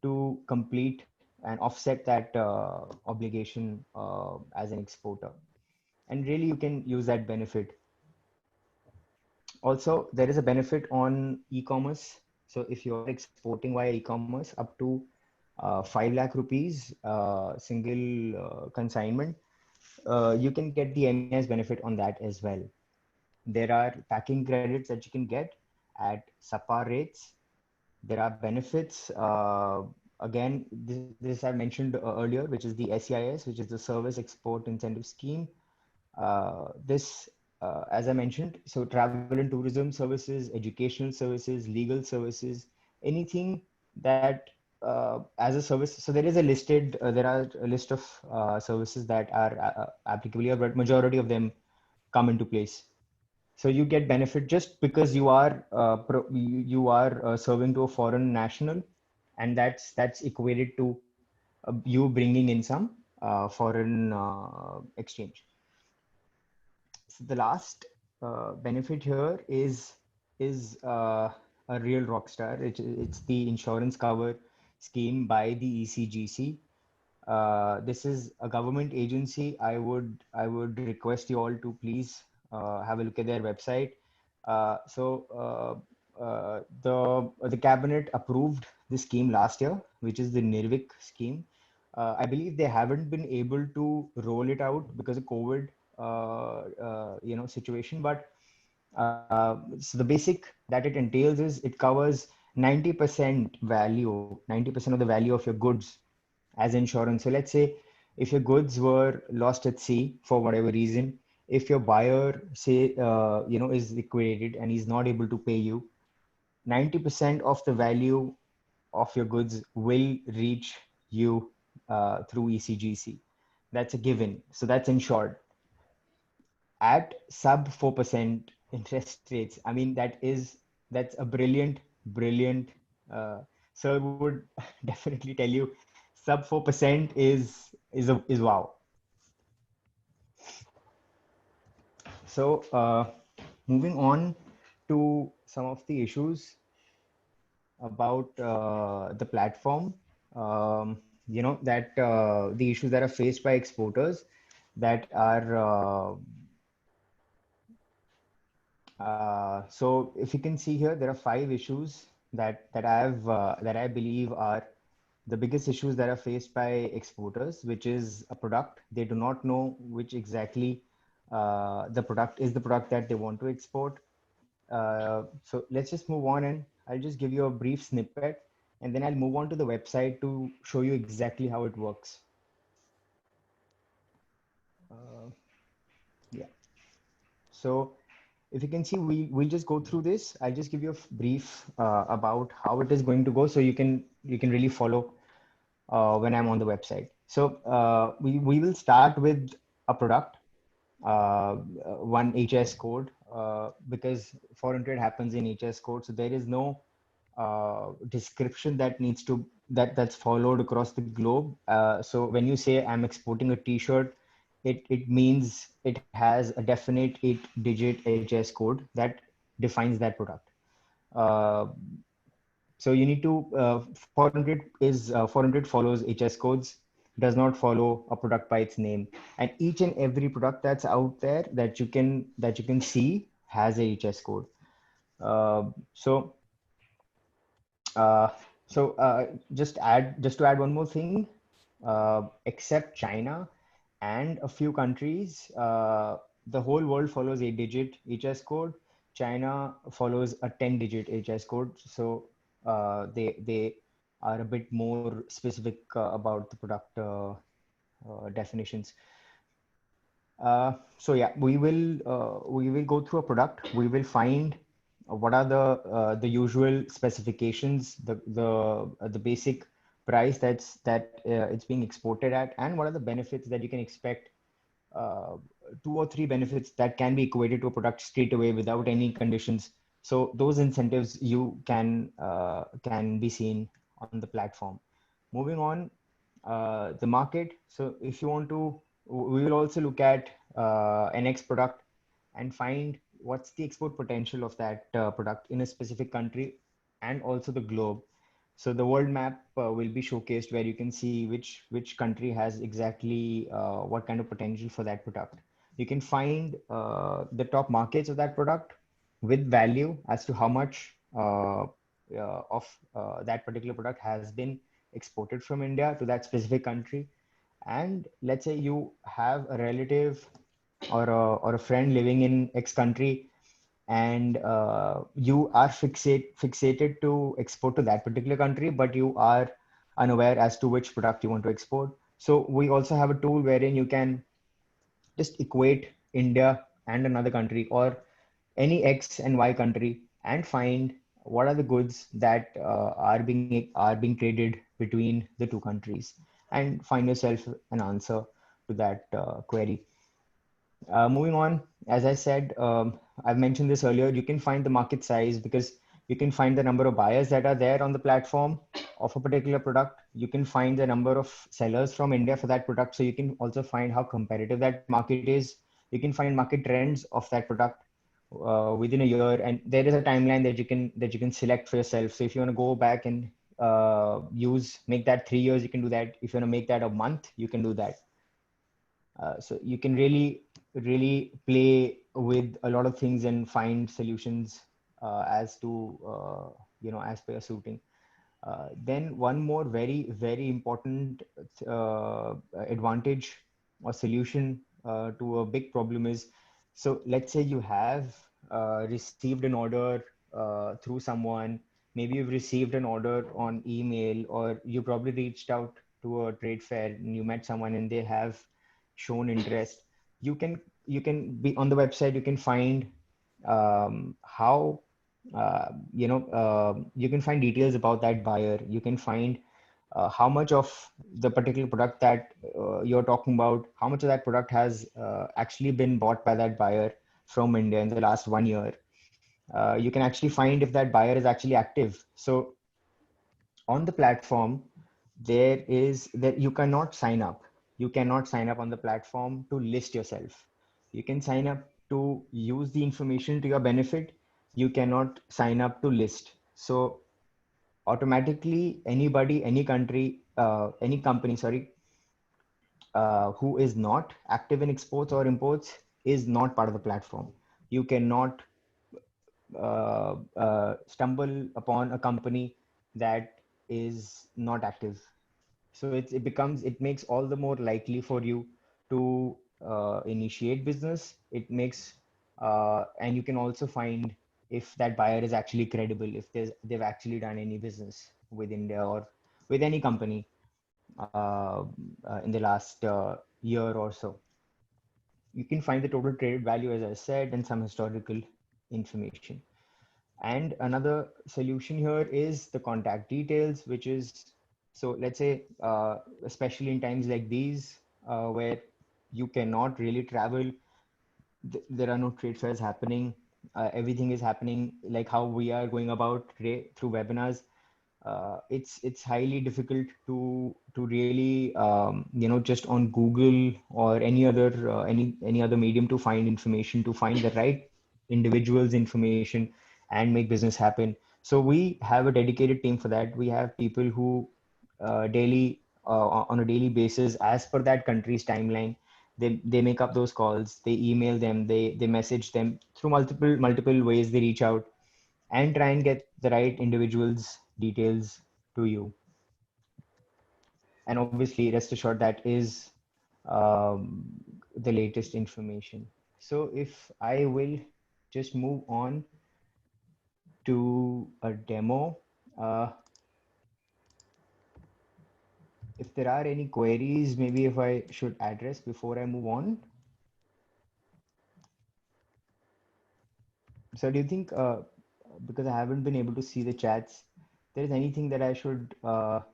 to complete and offset that obligation as an exporter. And really you can use that benefit. Also, there is a benefit on e-commerce. So if you are exporting via e-commerce up to 5 lakh rupees single consignment, you can get the MES benefit on that as well. There are packing credits that you can get at SAPA rates. There are benefits. Again, this I mentioned earlier, which is the SEIS, which is the Service Export Incentive Scheme. As I mentioned, so travel and tourism services, educational services, legal services, anything that as a service. So there are a list of services that are applicable, but majority of them come into place. So you get benefit just because you are serving to a foreign national, and that's equated to you bringing in some foreign exchange. So the last benefit here is a real rock star. It's the insurance cover scheme by the ECGC. This is a government agency. I would request you all to please have a look at their website. The cabinet approved the scheme last year, which is the NIRVIC scheme. I believe they haven't been able to roll it out because of COVID, situation. But so the basic that it entails is it covers 90% value, 90% of the value of your goods as insurance. So let's say if your goods were lost at sea for whatever reason, if your buyer is liquidated and he's not able to pay you, 90% of the value of your goods will reach you through ECGC. That's a given. So that's insured. At sub 4%, interest rates. I mean, that's a brilliant. Sir would definitely tell you, sub 4% is wow. So, moving on to some of the issues about the platform, that the issues that are faced by exporters that are so if you can see here, there are 5 issues that I believe are the biggest issues that are faced by exporters, which is a product. They do not know which exactly the product is the product that they want to export. So let's just move on, and I'll just give you a brief snippet, and then I'll move on to the website to show you exactly how it works. Uh, yeah. So if you can see, we'll just go through this. I'll just give you a brief about how it is going to go, so you can really follow when I'm on the website. So we will start with a product, one HS code, because foreign trade happens in HS code. So there is no description that needs to that's followed across the globe. So when you say I'm exporting a T-shirt, it means it has a definite 8-digit HS code that defines that product. Uh, so you need to 400 follows HS codes, does not follow a product by its name, and each and every product that's out there that you can see has a HS code. Uh, so uh, just to add one more thing, except China and a few countries, the whole world follows 8-digit HS code. China follows a 10-digit HS code. So they are a bit more specific about the product definitions. So yeah, we will go through a product. We will find what are the usual specifications, the basic price that it's being exported at, and what are the benefits that you can expect. Uh, 2 or 3 benefits that can be equated to a product straight away without any conditions. So those incentives you can be seen on the platform. Moving on, the market. So if you want to, we will also look at an X product and find what's the export potential of that product in a specific country and also the globe. So the world map will be showcased where you can see which country has exactly what kind of potential for that product. You can find the top markets of that product with value as to how much of that particular product has been exported from India to that specific country. And let's say you have a relative or a friend living in X country, and you are fixated to export to that particular country, but you are unaware as to which product you want to export. So we also have a tool wherein you can just equate India and another country or any X and Y country and find what are the goods that are being traded between the two countries, and find yourself an answer to that query. Moving on, as I said, I've mentioned this earlier, you can find the market size because you can find the number of buyers that are there on the platform of a particular product. You can find the number of sellers from India for that product. So you can also find how competitive that market is. You can find market trends of that product within a year, and there is a timeline that you can select for yourself. So if you want to go back and make that 3 years, you can do that. If you want to make that a month, you can do that. So you can really play with a lot of things and find solutions as to as per your suiting. Then one more very important advantage or solution to a big problem is, so let's say you have received an order through someone. Maybe you've received an order on email, or you probably reached out to a trade fair and you met someone and they have shown interest. You can be on the website. You can find how you can find details about that buyer. You can find how much of the particular product that you're talking about, how much of that product has actually been bought by that buyer. from India in the last 1 year, you can actually find if that buyer is actually active. So on the platform, that you cannot sign up. You cannot sign up on the platform to list yourself. You can sign up to use the information to your benefit. You cannot sign up to list. So automatically, anybody, any country, any company, sorry, who is not active in exports or imports is not part of the platform. You cannot stumble upon a company that is not active. So it makes all the more likely for you to initiate business. It makes and you can also find if that buyer is actually credible, if they've actually done any business with India or with any company in the last year or so. You can find the total traded value, as I said, and some historical information. And another solution here is the contact details, which is, so let's say, especially in times like these, where you cannot really travel, there are no trade fairs happening. Everything is happening like how we are going about today through webinars. It's highly difficult to really just on Google or any other any other medium to find information, to find the right individuals information and make business happen. So we have a dedicated team for that. We have people who daily on a daily basis, as per that country's timeline, they make up those calls, they email them, they message them through multiple ways. They reach out and try and get the right individuals details to you. And obviously, rest assured, that is the latest information. So if I will just move on to a demo, if there are any queries, maybe if I should address before I move on. So do you think, because I haven't been able to see the chats, there is anything that I should But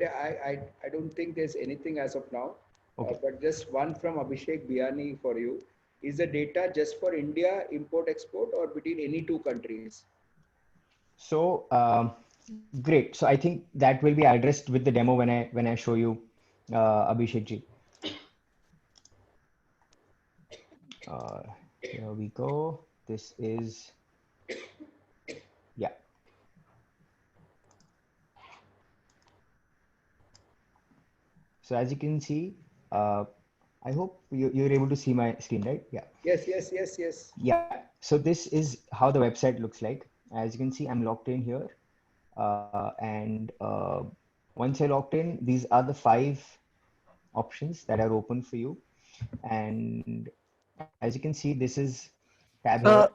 I don't think there's anything as of now. okay. But just one from Abhishek Biani for you. Is the data just for India import export or between any two countries? So great. So I think that will be addressed with the demo when I show you, Abhishek ji. Here we go. This is, yeah. So as you can see, I hope you're able to see my screen, right? Yeah. Yes. Yeah. So this is how the website looks like. As you can see, I'm logged in here. And once you're logged in, these are the 5 options that are open for you. And as you can see, this is tab here.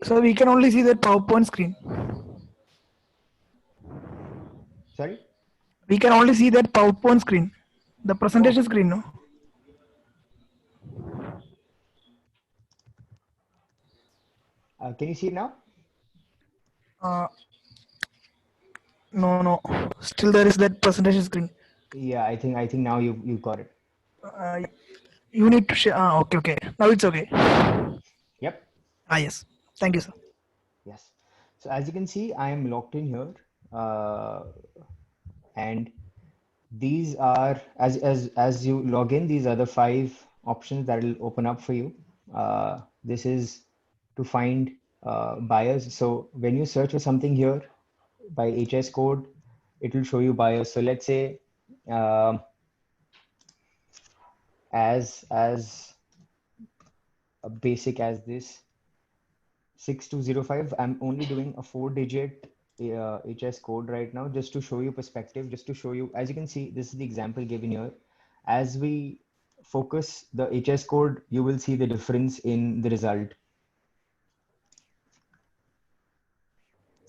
So we can only see that PowerPoint screen. Sorry? We can only see that PowerPoint screen, the presentation Oh. screen, no? Can you see it now? No. Still there is that presentation screen. Yeah, I think now you got it. You need to share. Okay. Now it's okay. Yep. Yes. Thank you, sir. Yes. So as you can see, I am logged in here, and these are, as you log in, these are the 5 options that will open up for you. This is to find buyers. So when you search for something here by HS code, it will show you buyers. So let's say as basic as this 6205, I'm only doing a 4-digit HS code right now, just to show you perspective, just to show you. As you can see, this is the example given here. As we focus the HS code, you will see the difference in the result.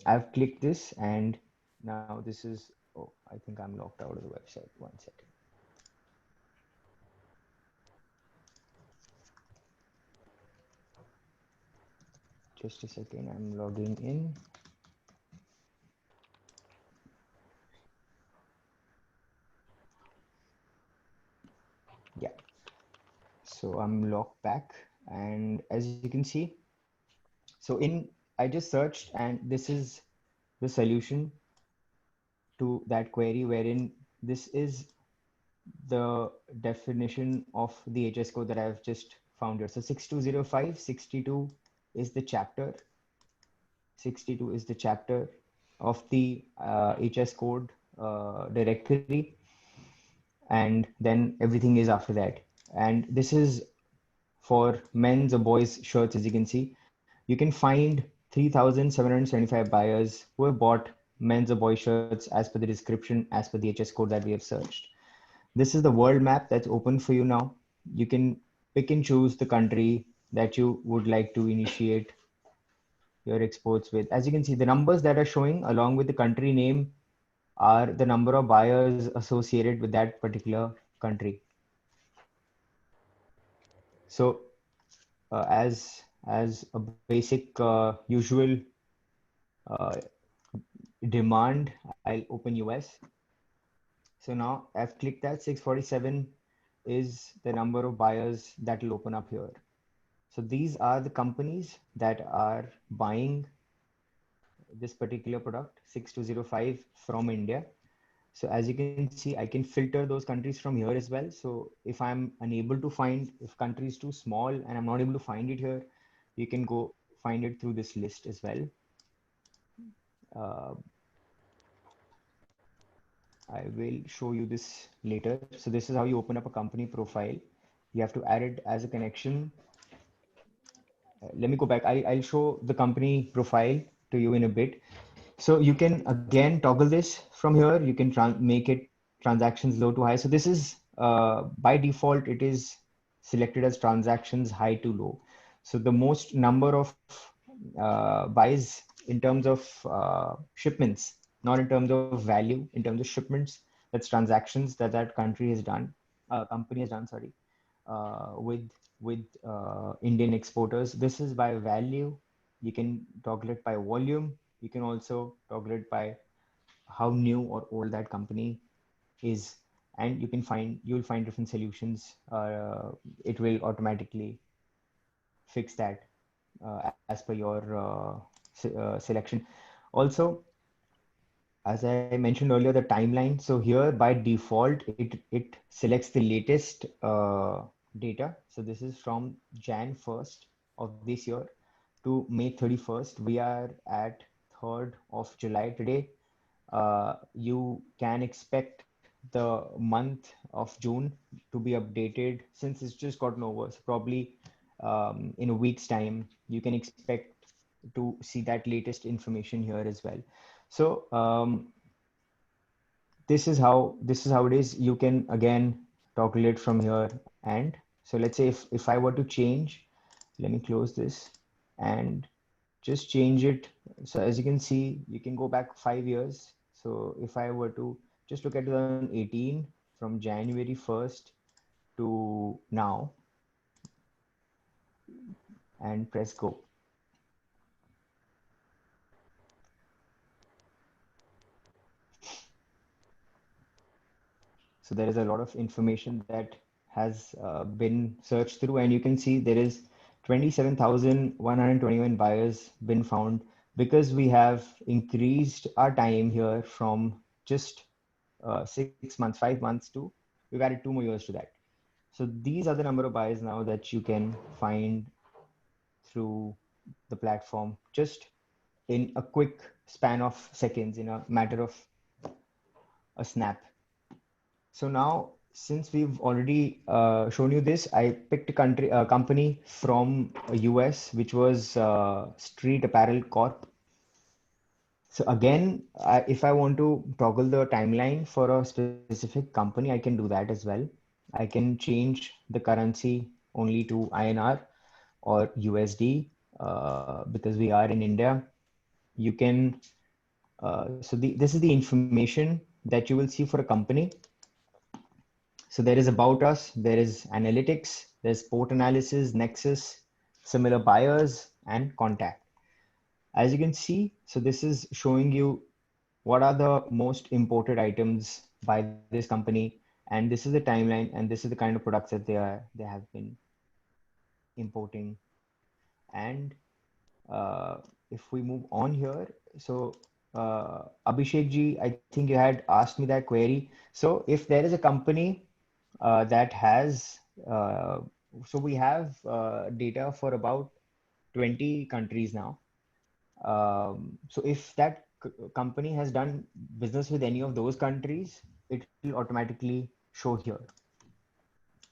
I've clicked this, and now this is, oh, I think I'm locked out of the website. 1 second. Just a second, I'm logging in. Yeah. So I'm logged back, And as you can see, so I just searched, and this is the solution to that query, wherein this is the definition of the HS code that I've just found here. So 6205, 62 is the chapter. 62 is the chapter of the HS code directory, and then everything is after that. And this is for men's or boys shirts. As you can see, you can find 3,775 buyers who have bought men's or boy shirts as per the description, as per the HS code that we have searched. This is the world map that's open for you now. You can pick and choose the country that you would like to initiate your exports with. As you can see, the numbers that are showing along with the country name are the number of buyers associated with that particular country. So as a basic usual uh, demand, I'll open US. So now I've clicked that. 647 is the number of buyers that will open up here. So these are the companies that are buying this particular product, 6205, from India. So as you can see, I can filter those countries from here as well. So if I'm unable to find, if country is too small and I'm not able to find it here, you can go find it through this list as well. I will show you this later. So this is how you open up a company profile. You have to add it as a connection. Let me go back. I'll show the company profile to you in a bit. So you can again toggle this from here. You can make it transactions low to high. So this is by default, it is selected as transactions high to low. So the most number of buys in terms of shipments, not in terms of value, in terms of shipments, that's transactions that that country has done, company has done, sorry, with Indian exporters. This is by value. You can toggle it by volume. You can also toggle it by how new or old that company is, and you'll find different solutions. It will automatically fix that as per your selection. Also, as I mentioned earlier, the timeline. So here by default, it selects the latest data. So this is from Jan 1st of this year to May 31st. We are at 3rd of July today. You can expect the month of June to be updated since it's just gotten over. So probably in a week's time, you can expect to see that latest information here as well. So this is how it is. You can again toggle it from here. And so let's say if I were to change, let me close this and just change it. So as you can see, you can go back 5 years. So if I were to just look at 2018 from January 1st to now and press go. So there is a lot of information that has been searched through, and you can see there is 27,121 buyers been found because we have increased our time here from just 6 months, 5 months to, we've added 2 more years to that. So these are the number of buyers now that you can find through the platform just in a quick span of seconds, in a matter of a snap. So now, since we've already shown you this, I picked a company from US, which was Street Apparel Corp. So again, if I want to toggle the timeline for a specific company, I can do that as well. I can change the currency only to INR or USD because we are in India. You can, this is the information that you will see for a company. So there is about us, there is analytics, there's port analysis, nexus, similar buyers, and contact. As you can see, so this is showing you what are the most imported items by this company, and this is the timeline, and this is the kind of products that they have been importing. And if we move on here, so Abhishek ji, I think you had asked me that query. So if there is a company that has, so we have data for about 20 countries now. So if that company has done business with any of those countries, it will automatically show here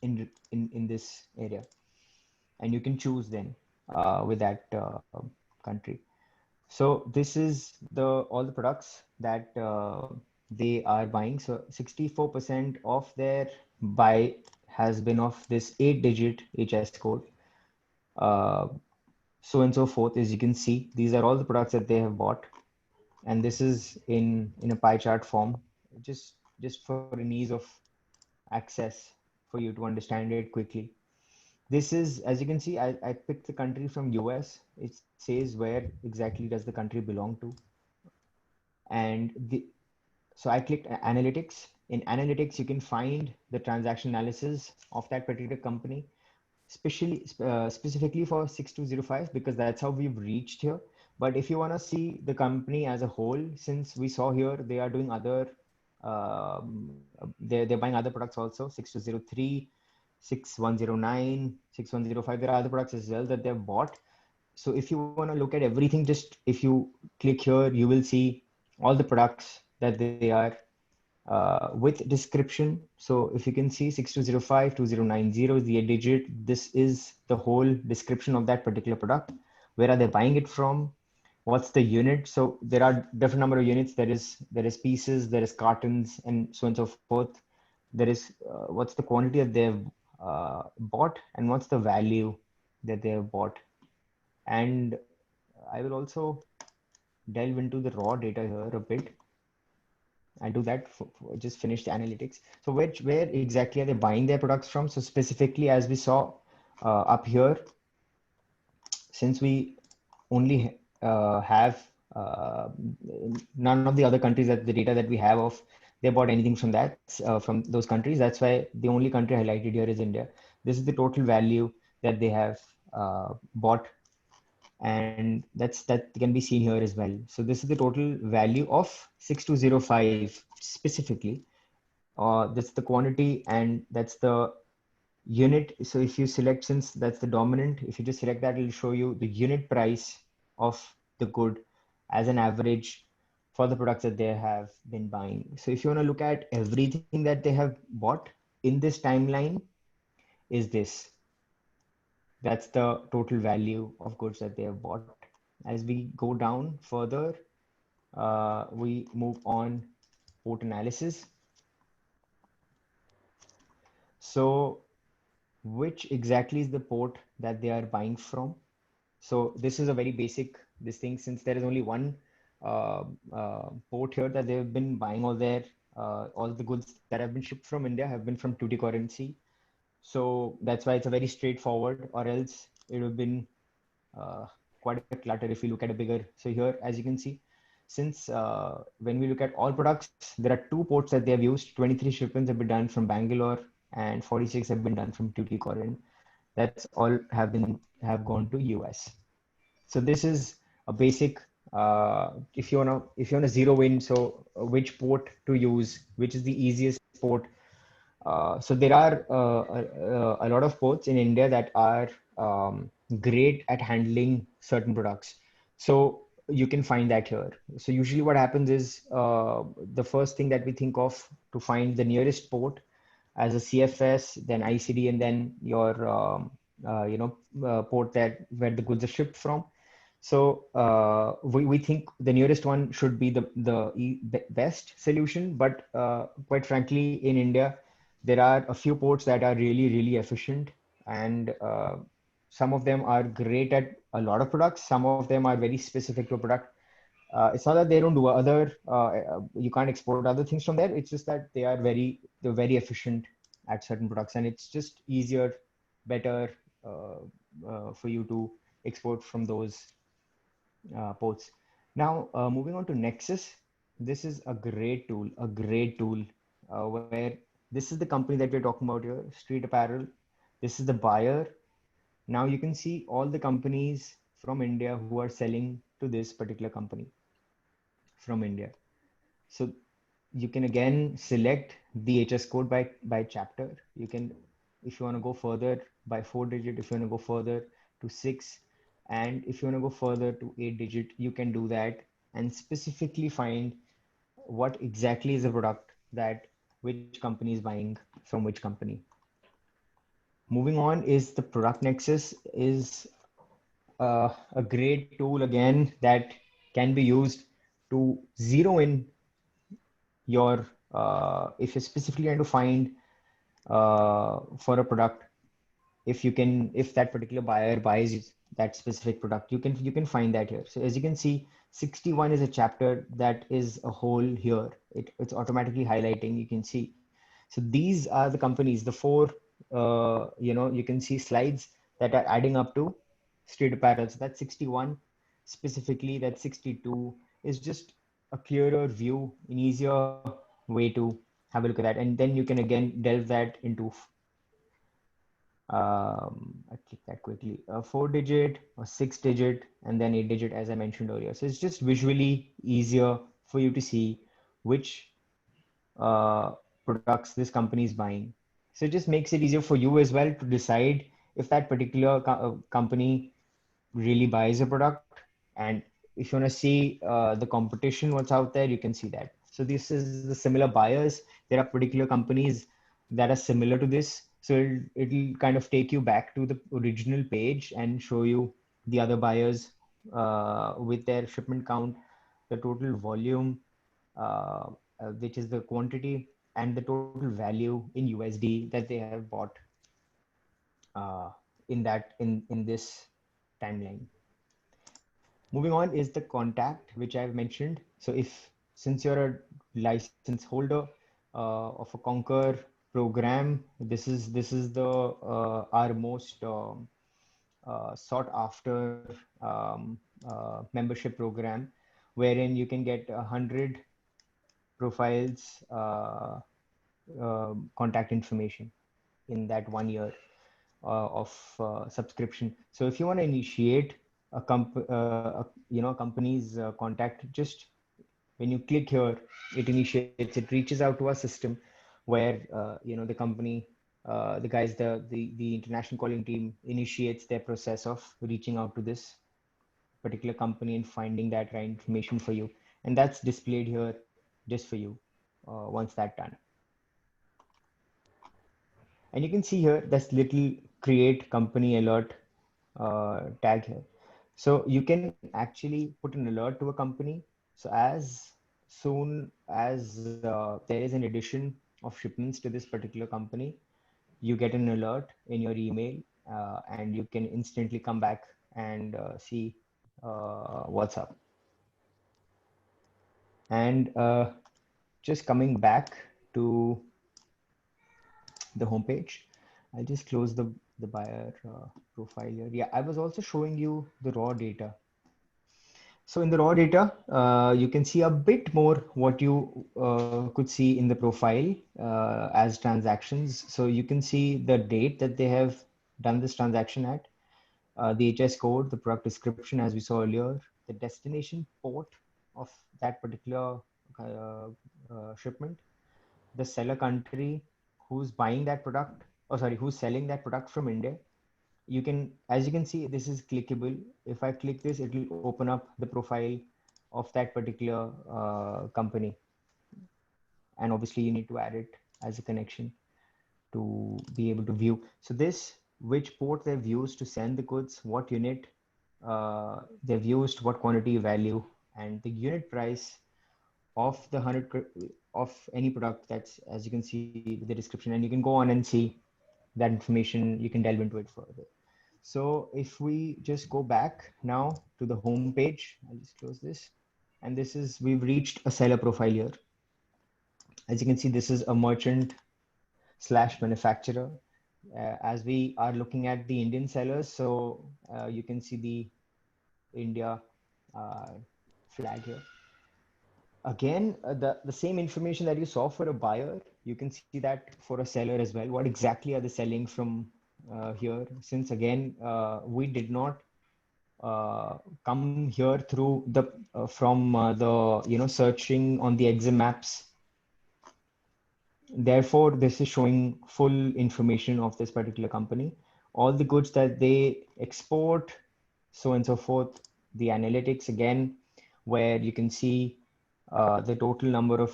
in this area, and you can choose then with that country. So this is the all the products that they are buying. So 64% of their buy has been of this 8-digit HS code. So and so forth. As you can see, these are all the products that they have bought, and this is in a pie chart form, just for an ease of access for you to understand it quickly. This is, as you can see, I picked the country from US. It says where exactly does the country belong to. And so I clicked analytics. In analytics, you can find the transaction analysis of that particular company, specifically for 6205, because that's how we've reached here. But if you want to see the company as a whole, since we saw here, they are doing other, they're buying other products also, 6203, 6109, 6105. There are other products as well that they've bought. So if you want to look at everything, just if you click here, you will see all the products that they are with description. So if you can see 6205, 2090 is the 8-digit. This is the whole description of that particular product. Where are they buying it from? What's the unit? So there are different number of units. There is pieces, there is cartons, and so on and so forth. There is what's the quantity that they've bought, and what's the value that they have bought. And I will also delve into the raw data here a bit. I do that just finish the analytics. So where exactly are they buying their products from? So specifically, as we saw up here, since we only have none of the other countries that the data that we have of they bought anything from that from those countries. That's why the only country highlighted here is India. This is the total value that they have bought, and that can be seen here as well. So this is the total value of 6205 specifically. That's the quantity, and that's the unit. So if you select, since that's the dominant, if you just select that, it'll show you the unit price of the good as an average for the products that they have been buying. So if you want to look at everything that they have bought in this timeline, is this. That's the total value of goods that they have bought. As we go down further, we move on port analysis. So which exactly is the port that they are buying from? So this is a very basic this thing, since there is only one port here that they've been buying all the goods that have been shipped from India have been from Tuticorin Sea. So that's why it's a very straightforward, or else it would have been quite a clutter if you look at a bigger. So here, as you can see, since when we look at all products, there are two ports that they have used. 23 shipments have been done from Bangalore, and 46 have been done from Tuticorin. That's all have gone to US. So this is a basic. If you wanna zero in, so which port to use, which is the easiest port. So there are a lot of ports in India that are great at handling certain products. So you can find that here. So usually what happens is the first thing that we think of to find the nearest port as a CFS, then ICD, and then your port that where the goods are shipped from. So we think the nearest one should be the best solution. But quite frankly, in India, there are a few ports that are really efficient, and some of them are great at a lot of products. Some of them are very specific to a product. It's not that they don't do you can't export other things from there. It's just that they're very efficient at certain products, and it's just easier, better for you to export from those ports. Now, moving on to Nexus. This is a great tool, where this is the company that we're talking about here, Street Apparel. This is the buyer. Now you can see all the companies from India who are selling to this particular company from India. So you can again select the HS code by chapter. You can, if you want to go further, by 4-digit, if you want to go further to 6, and if you want to go further to 8-digit, you can do that and specifically find what exactly is the product that which company is buying from which company. Moving on is the product nexus is a great tool again that can be used to zero in your if you're specifically trying to find for a product, if that particular buyer buys that specific product, you can find that here. So as you can see, 61 is a chapter that is a whole here. It's automatically highlighting, you can see. So these are the companies, the four you can see slides that are adding up to Street Apparel. So that's 61 specifically, that 62 is just a clearer view, an easier way to have a look at that. And then you can again delve that into I click that quickly, a 4-digit, a 6-digit, and then 8-digit, as I mentioned earlier. So it's just visually easier for you to see which products this company is buying. So it just makes it easier for you as well to decide if that particular company really buys a product. And if you want to see the competition, what's out there, you can see that. So this is the similar buyers. There are particular companies that are similar to this. So it'll kind of take you back to the original page and show you the other buyers with their shipment count, the total volume, which is the quantity, and the total value in USD that they have bought in this timeline. Moving on is the contact, which I've mentioned. So since you're a license holder of a Concur program, this is the our most sought after membership program, wherein you can get 100 profiles contact information in that 1 year of subscription. So if you want to initiate a company's contact, just when you click here, it initiates, it reaches out to our system where the company, the guys, the international calling team initiates their process of reaching out to this particular company and finding that right information for you, and that's displayed here just for you once that's done. And you can see here this little create company alert tag here. So you can actually put an alert to a company. So as soon as there is an addition of shipments to this particular company, you get an alert in your email and you can instantly come back and see what's up. And just coming back to the homepage, I'll just close the buyer profile here. Yeah, I was also showing you the raw data. So in the raw data, you can see a bit more what you could see in the profile as transactions. So you can see the date that they have done this transaction at, the HS code, the product description, as we saw earlier, the destination port of that particular shipment, the seller country, who's buying that product, or sorry, who's selling that product from India. You can, as you can see, this is clickable. If I click this, it will open up the profile of that particular company. And obviously you need to add it as a connection to be able to view. So this, which port they've used to send the goods, what unit they've used, what quantity value, and the unit price of the 100 of any product. That's, as you can see with the description, and you can go on and see that information. You can delve into it further. So if we just go back now to the home page, I'll just close this. And this is, we've reached a seller profile here. As you can see, this is a merchant / manufacturer. As we are looking at the Indian sellers, so you can see the India flag here. Again, the same information that you saw for a buyer, you can see that for a seller as well. What exactly are they selling from here, since again we did not come here through the from the searching on the exam maps. Therefore, this is showing full information of this particular company, all the goods that they export, so on and so forth. The analytics again, where you can see the total number of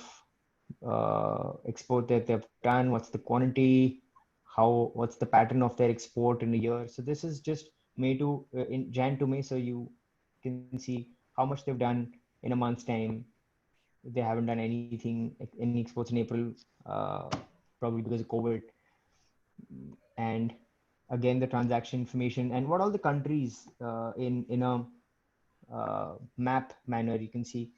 export that they've done, what's the quantity, what's the pattern of their export in a year. So this is just May to in Jan to May, so you can see how much they've done in a month's time. They haven't done any exports in April, probably because of COVID. And again, the transaction information and what all the countries in a map manner. You can see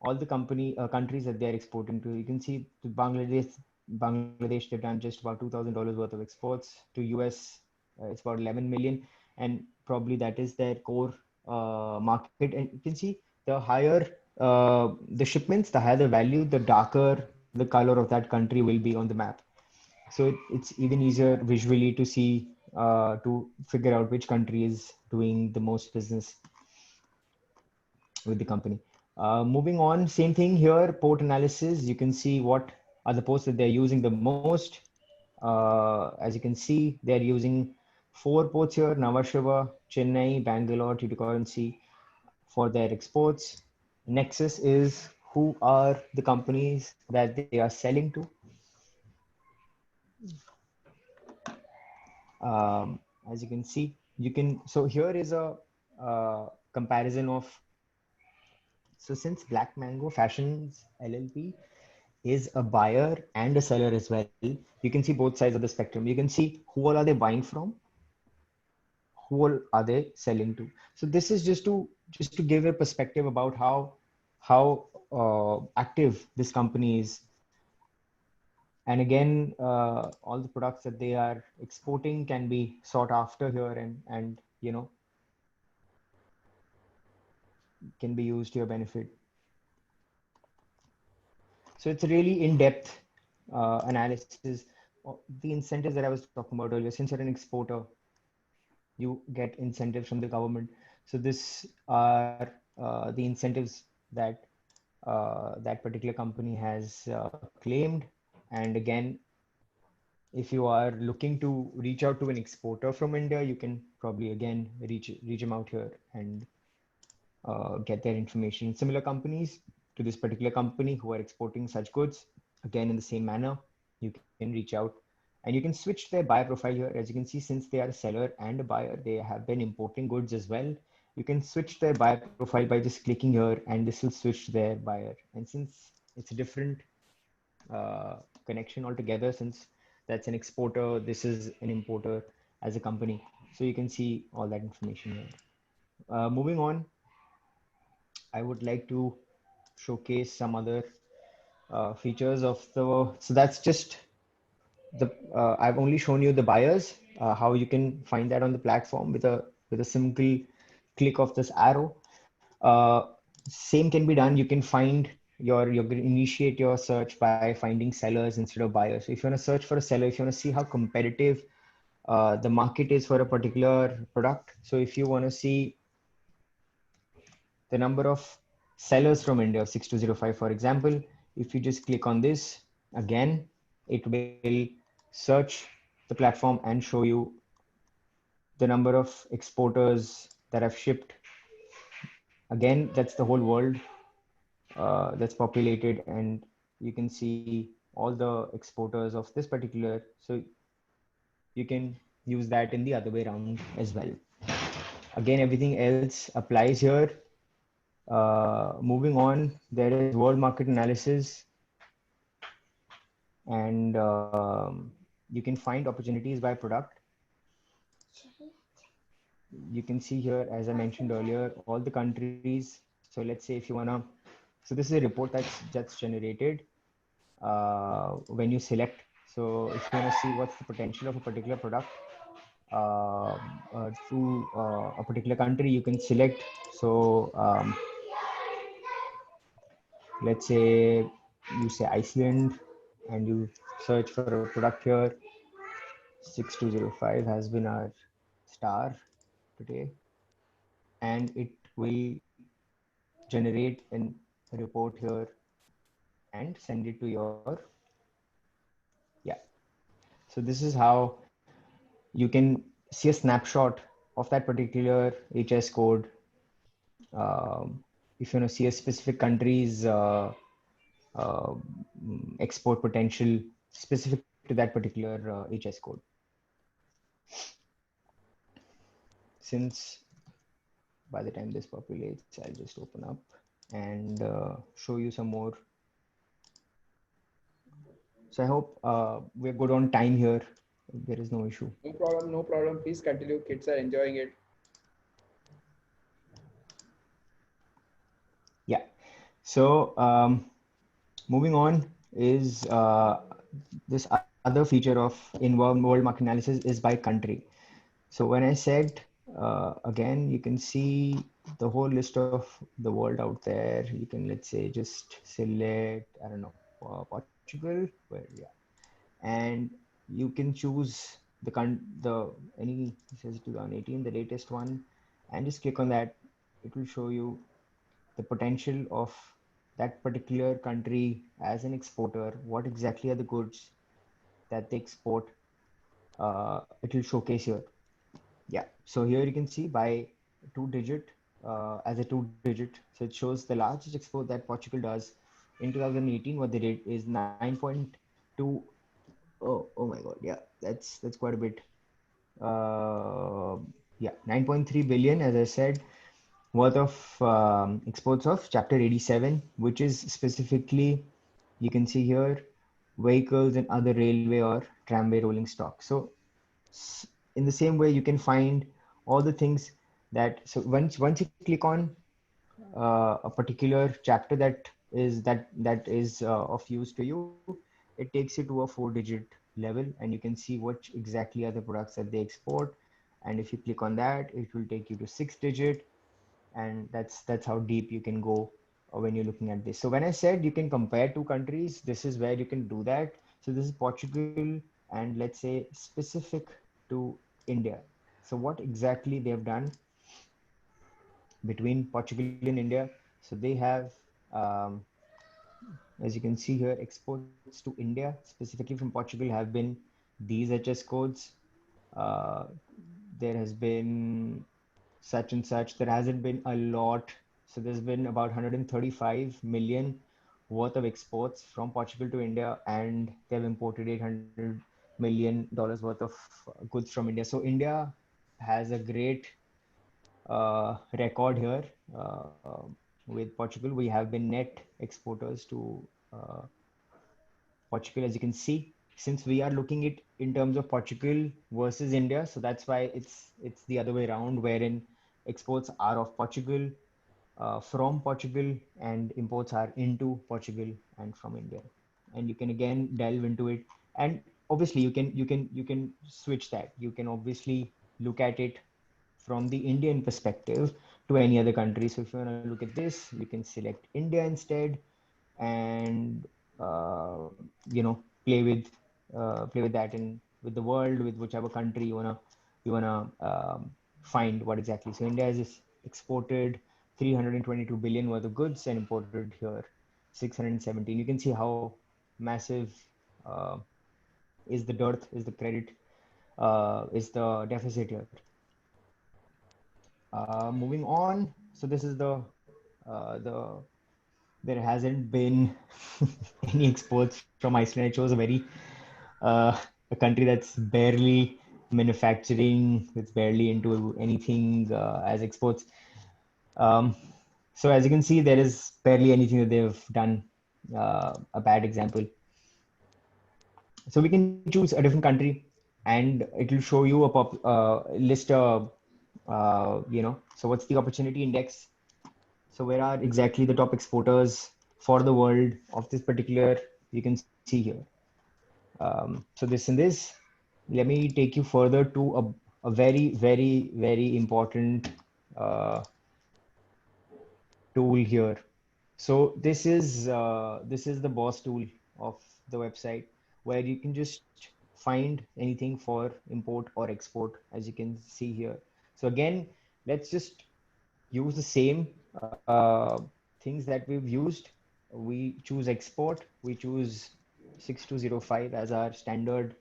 all the countries that they're exporting to. You can see to Bangladesh, they've done just about $2,000 worth of exports. To US, it's about 11 million, and probably that is their core market. And you can see the higher the shipments, the higher the value, the darker the color of that country will be on the map. So it's even easier visually to see, to figure out which country is doing the most business with the company. Moving on, same thing here, port analysis. You can see what are the ports that they're using the most. As you can see, they're using 4 ports here: Nhava Sheva, Chennai, Bangalore, Tuticorin for their exports. Nexus is who are the companies that they are selling to. As you can see, so here is a comparison of, so since Black Mango Fashions LLP is a buyer and a seller as well, you can see both sides of the spectrum. You can see who all are they buying from, who all are they selling to. So this is just to give a perspective about how active this company is. And again, all the products that they are exporting can be sought after here and can be used to your benefit. So it's a really in-depth analysis. The incentives that I was talking about earlier, since you're an exporter, you get incentives from the government. So this are the incentives that that particular company has claimed. And again, if you are looking to reach out to an exporter from India, you can probably again reach them out here and get their information. Similar companies to this particular company who are exporting such goods, again in the same manner, you can reach out and you can switch their buyer profile here. As you can see, since they are a seller and a buyer, they have been importing goods as well. You can switch their buyer profile by just clicking here, and this will switch to their buyer. And since it's a different connection altogether, since that's an exporter, this is an importer as a company. So you can see all that information here. Moving on, I would like to showcase some other features of so that's just I've only shown you the buyers, how you can find that on the platform with a simple click of this arrow. Same can be done. You can find you can initiate your search by finding sellers instead of buyers. So if you want to search for a seller, if you want to see how competitive the market is for a particular product. So if you want to see the number of sellers from India, 6205, for example, if you just click on this, again, it will search the platform and show you the number of exporters that have shipped. Again, that's the whole world that's populated, and you can see all the exporters of this particular. So you can use that in the other way around as well. Again, everything else applies here. Moving on, there is world market analysis, and you can find opportunities by product. You can see here, as I mentioned earlier, all the countries. So let's say if you wanna, so this is a report that's generated when you select. So if you wanna see what's the potential of a particular product through a particular country, you can select. So let's say you say Iceland and you search for a product here. 6205 has been our star today, and it will generate a report here and send it to your, yeah. So this is how you can see a snapshot of that particular HS code. If you want to see a specific country's uh, export potential specific to that particular HS code. Since by the time this populates, I'll just open up and show you some more. So I hope we're good on time here. There is no issue. No problem, no problem. Please continue. Kids are enjoying it. Yeah. So moving on is this other feature of in-world market analysis is by country. So when I said, again, you can see the whole list of the world out there. You can, let's say, just select, I don't know, Portugal, where, yeah. And you can choose any, it says 2018, the latest one, and just click on that. It will show you the potential of that particular country as an exporter. What exactly are the goods that they export? It will showcase here. Yeah, so here you can see by as a two digit. So it shows the largest export that Portugal does in 2018. What they did is 9.2. Oh my God. Yeah, that's quite a bit. Yeah, 9.3 billion, as I said, worth of exports of Chapter 87, which is specifically, you can see here, vehicles and other railway or tramway rolling stock. So in the same way, you can find all the things that, so once you click on a particular chapter that is of use to you, it takes you to a 4-digit level, and you can see what exactly are the products that they export. And if you click on that, it will take you to 6-digit, and that's how deep you can go when you're looking at this. So when I said you can compare two countries, this is where you can do that. So this is Portugal, and let's say specific to India. So what exactly they have done between Portugal and India? So they have, as you can see here, exports to India, specifically from Portugal, have been these HS codes. There has been such and such. There hasn't been a lot. So there's been about 135 million worth of exports from Portugal to India, and they've imported $800 million worth of goods from India. So India has a great record here with Portugal. We have been net exporters to Portugal, as you can see, since we are looking it in terms of Portugal versus India. So that's why it's the other way around, wherein exports are of Portugal, from Portugal, and imports are into Portugal and from India. And you can again delve into it, and obviously you can switch that. You can obviously look at it from the Indian perspective to any other country. So if you want to look at this, you can select India instead, and uh, play with that in with the world, with whichever country you wanna find what exactly. So India has just exported 322 billion worth of goods and imported here 617. You can see how massive uh, is the dearth, is the credit, is the deficit here. Moving on, so this is the there hasn't been any exports from Iceland. It shows a country that's barely manufacturing, it's barely into anything as exports. So as you can see, there is barely anything that they've done. A bad example. So we can choose a different country, and it will show you a list of, so what's the opportunity index? So where are exactly the top exporters for the world of this particular, you can see here. So this and this, let me take you further to a very, very, very important tool here. So this is the boss tool of the website, where you can just find anything for import or export, as you can see here. So again, let's just use the same things that we've used. We choose export, we choose 6205 as our standard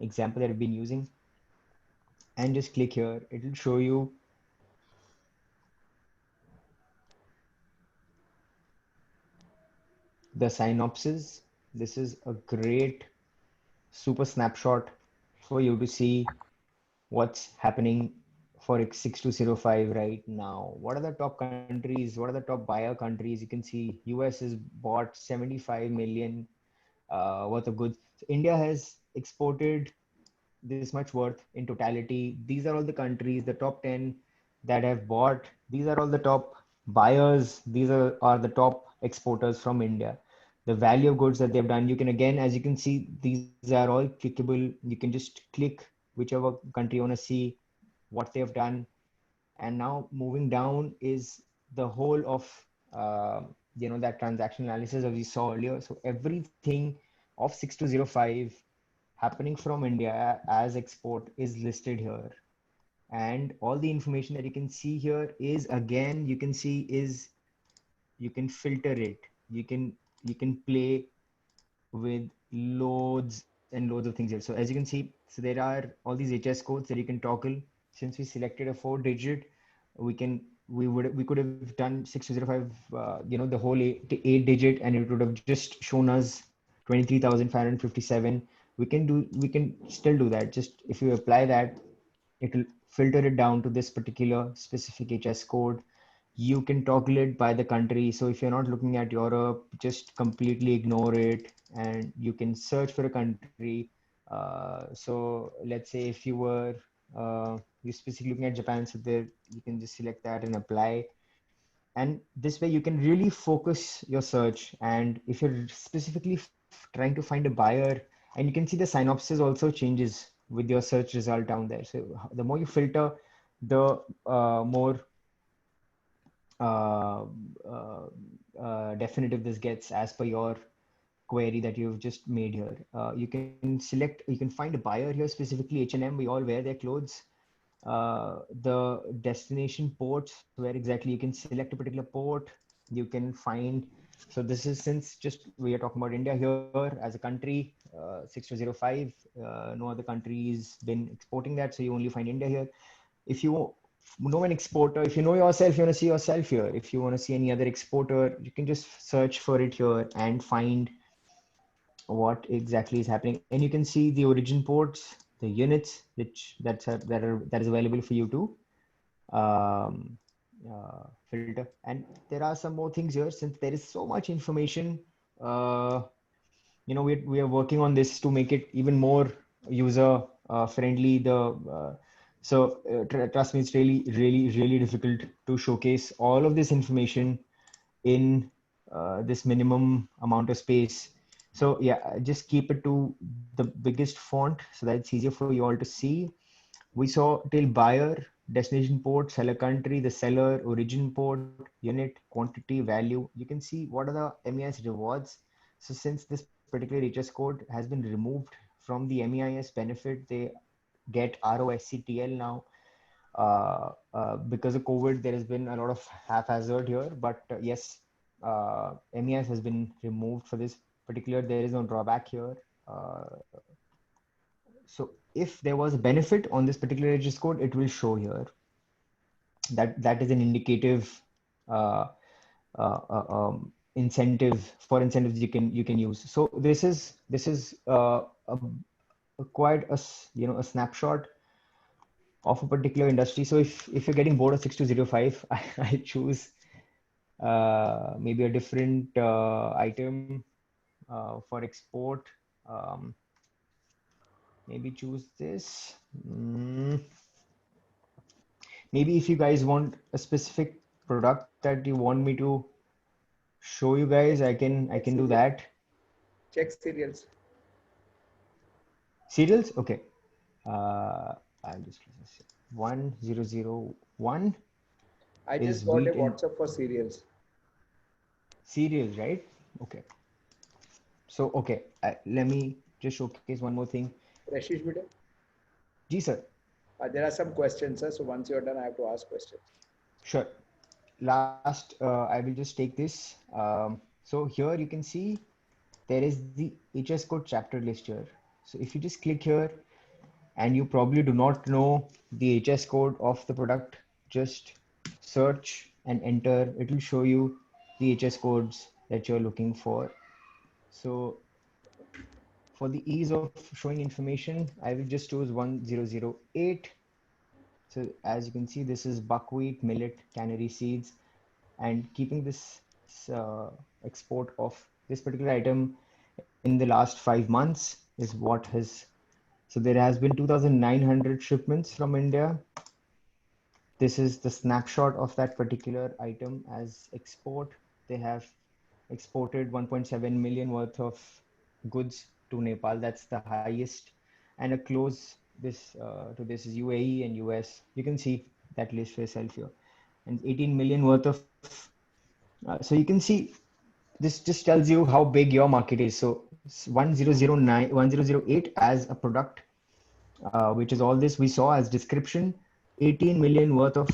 example that we've been using, and just click here. It will show you the synopsis. This is a great super snapshot for you to see what's happening for 6205 right now. What are the top countries? What are the top buyer countries? You can see US has bought 75 million worth of goods. So India has exported this much worth in totality. These are all the countries, the top 10 that have bought. These are all the top buyers. These are the top exporters from India. The value of goods that they've done. You can again, as you can see, these are all clickable. You can just click whichever country you want to see what they've done. And now moving down is the whole of that transaction analysis as we saw earlier. So everything of 6205 happening from India as export is listed here. And all the information that you can see here is, again, you can see is, you can filter it. You can play with loads and loads of things here. So as you can see, so there are all these HS codes that you can toggle. Since we selected a 4-digit, we could have done 6205, the whole 8-digit, and it would have just shown us 23,557. We can still do that. Just if you apply that, it will filter it down to this particular specific HS code. You can toggle it by the country. So if you're not looking at Europe, just completely ignore it, and you can search for a country. So let's say if you're specifically looking at Japan, so there you can just select that and apply. And this way you can really focus your search. And if you're specifically trying to find a buyer, and you can see the synopsis also changes with your search result down there. So the more you filter, the more uh, definitive this gets as per your query that you've just made here. You can find a buyer here, specifically H&M. We all wear their clothes. The destination ports, where exactly you can select a particular port. You can find, so this is, since just we are talking about India here as a country, 6205, no other country's been exporting that, so you only find India here. If you know an exporter, if you know yourself, you want to see yourself here. If you want to see any other exporter, you can just search for it here and find what exactly is happening. And you can see the origin ports, the units, that is available for you to filter. And there are some more things here. Since there is so much information, we are working on this to make it even more user friendly. Trust me, it's really, really, really difficult to showcase all of this information in this minimum amount of space. So yeah, just keep it to the biggest font so that it's easier for you all to see. We saw till buyer, destination port, seller country, the seller, origin port, unit, quantity, value. You can see what are the MEIS rewards. So since this particular HS code has been removed from the MEIS benefit, they get ROSCTL now. Because of COVID, there has been a lot of haphazard here, but yes, MEIS has been removed for this particular. There is no drawback here. So if there was a benefit on this particular HS code, it will show here. That is an indicative incentive for incentives you can use. So this is quite a snapshot of a particular industry. So if you're getting bored of 6205, I choose maybe a different item for export. Maybe choose this. Maybe if you guys want a specific product that you want me to show you guys, I can do that. Check cereals. Cereals, okay. I'll just 1001. I is just got a wheat in WhatsApp for cereals. cereals, right? Okay. So okay, let me just showcase one more thing. Rashish, beta. Ji sir. There are some questions, sir. So once you're done, I have to ask questions. Sure. Last, I will just take this. So here you can see there is the HS code chapter list here. So if you just click here and you probably do not know the HS code of the product, just search and enter. It will show you the HS codes that you're looking for. So for the ease of showing information, I will just choose 1008. So as you can see, this is buckwheat, millet, canary seeds, and keeping this export of this particular item in the last 5 months is what has. So there has been 2,900 shipments from India. This is the snapshot of that particular item as export. They have exported 1.7 million worth of goods to Nepal. That's the highest. And a close this to this is UAE and US. You can see that list for yourself here. And 18 million worth of. So you can see this just tells you how big your market is. So 1008 as a product, which is all this we saw as description. 18 million worth of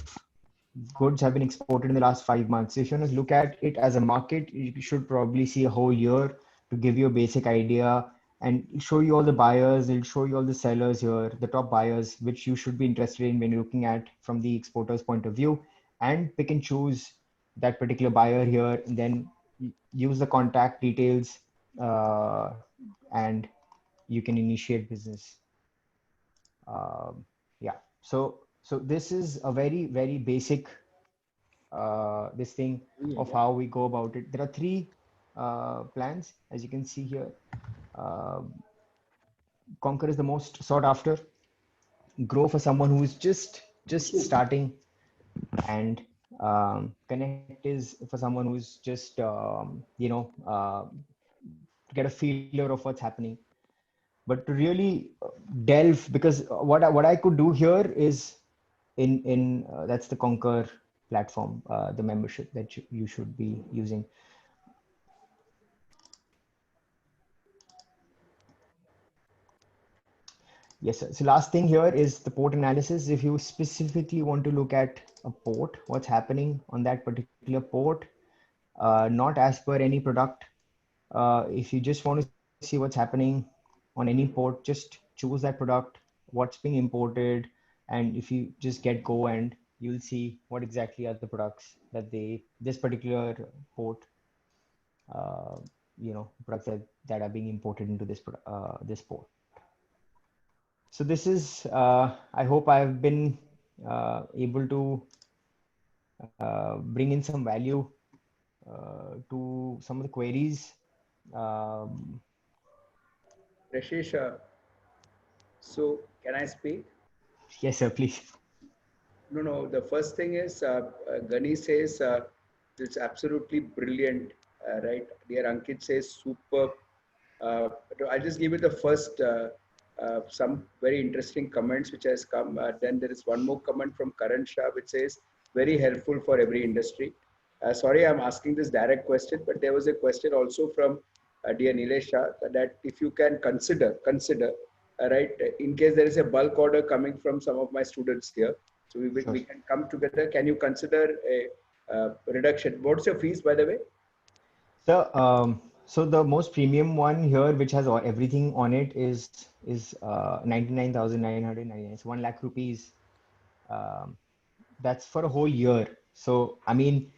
goods have been exported in the last 5 months. If you want to look at it as a market, you should probably see a whole year to give you a basic idea and show you all the buyers. It'll show you all the sellers here, the top buyers, which you should be interested in when you're looking at from the exporter's point of view, and pick and choose that particular buyer here, and then use the contact details, and you can initiate business. Yeah, so this is a very basic this thing of how we go about it. There are three plans, as you can see here. Conquer is the most sought after. Grow for someone who is just starting, and connect is for someone who's just get a feeler of what's happening. But to really delve, because what I could do here is in that's the Conquer platform, the membership that you should be using. Yes, sir. So last thing here is the port analysis. If you specifically want to look at a port, what's happening on that particular port, not as per any product. If you just want to see what's happening on any port, just choose that product, what's being imported, and if you just get go, and you'll see what exactly are the products that this particular port, products that are being imported into this port. So this is, I hope I've been able to bring in some value to some of the queries. Rashish, so can I speak? Yes, sir, please. No. The first thing is, Gani says it's absolutely brilliant, right? Dear Ankit says superb. I'll just give you the first some very interesting comments which has come. Then there is one more comment from Karan Shah which says very helpful for every industry. Sorry, I'm asking this direct question, but there was a question also from dear Nilesh Shah that if you can consider, right, in case there is a bulk order coming from some of my students here, so we can come together. Can you consider a reduction? What's your fees, by the way? So the most premium one here, which has everything on it, is 99,999. So 1 lakh rupees. That's for a whole year. So I mean,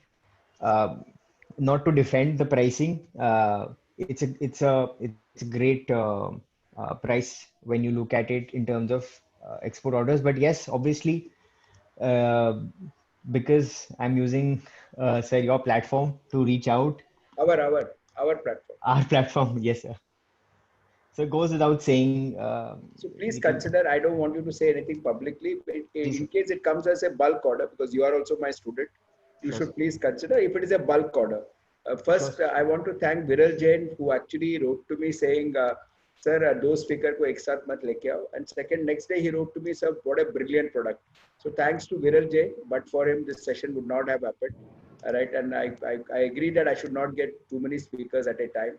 not to defend the pricing, it's a great price when you look at it in terms of export orders. But yes, obviously, because I'm using sir, your platform to reach out. Our platform. Our platform, yes, sir. So it goes without saying. So please consider. I don't want you to say anything publicly. In case it comes as a bulk order, because you are also my student, you should please consider if it is a bulk order. First, I want to thank Viral Jain, who actually wrote to me saying, "Sir, those speaker ko ek saath mat leke aao." And second, next day he wrote to me, "Sir, what a brilliant product." So thanks to Viral Jain, but for him this session would not have happened. Right, and I agree that I should not get too many speakers at a time.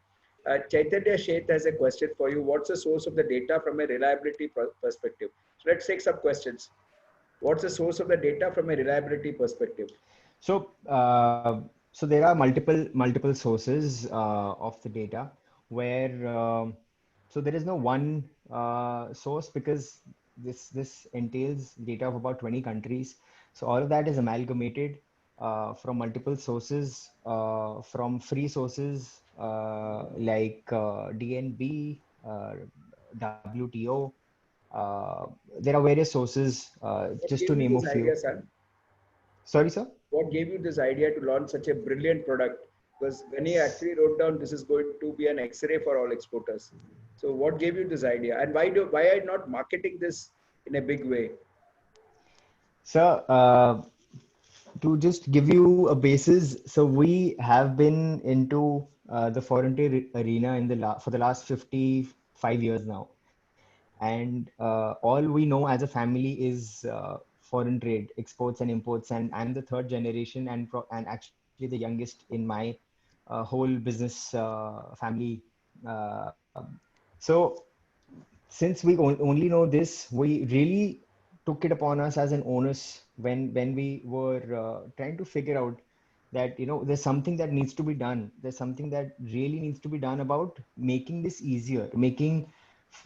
Chaitanya Sheth has a question for you. What's the source of the data from a reliability perspective? So let's take some questions. What's the source of the data from a reliability perspective? So, so there are multiple sources of the data where so there is no one source because this entails data of about 20 countries. So all of that is amalgamated from multiple sources, from free sources like DNB, WTO. There are various sources, What just gave to you name a this few. idea, son? Sorry, sir. What gave you this idea to launch such a brilliant product? Because when he actually wrote down this is going to be an X-ray for all exporters. So what gave you this idea, and why are you not marketing this in a big way? Sir, to just give you a basis, so we have been into the foreign trade arena in for the last 55 years now, and all we know as a family is foreign trade, exports and imports, and I'm the third generation and actually the youngest in my whole business family. Uh, so since we only know this, we really took it upon us as an onus when we were trying to figure out that there's something that needs to be done. There's something that really needs to be done about making this easier,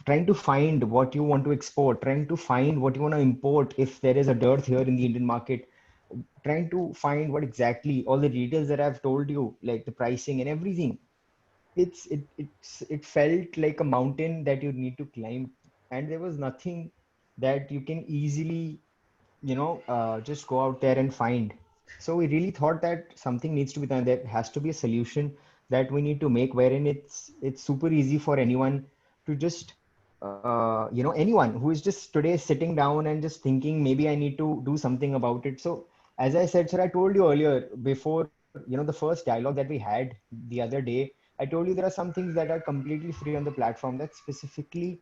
trying to find what you want to export, trying to find what you want to import if there is a dearth here in the Indian market, trying to find what exactly all the details that I've told you, like the pricing and everything. It felt like a mountain that you need to climb, and there was nothing that you can easily just go out there and find. So we really thought that something needs to be done. There has to be a solution that we need to make wherein it's super easy for anyone to just anyone who is just today sitting down and just thinking maybe I need to do something about it. So as I said, sir, I told you earlier before, the first dialogue that we had the other day, I told you there are some things that are completely free on the platform. That's specifically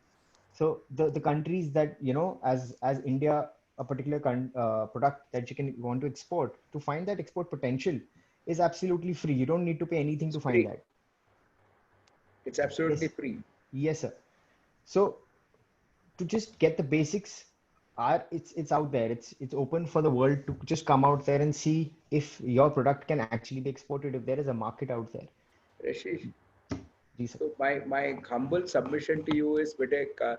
so the countries that as India, a particular product that you want to export, to find that export potential is absolutely free. You don't need to pay anything It's to find free. that. It's absolutely Yes, free. yes, sir. So to just get the basics, are it's out there. It's open for the world to just come out there and see if your product can actually be exported. If there is a market out there. Rashish, Ji, sir. so my humble submission to you is, Vitek,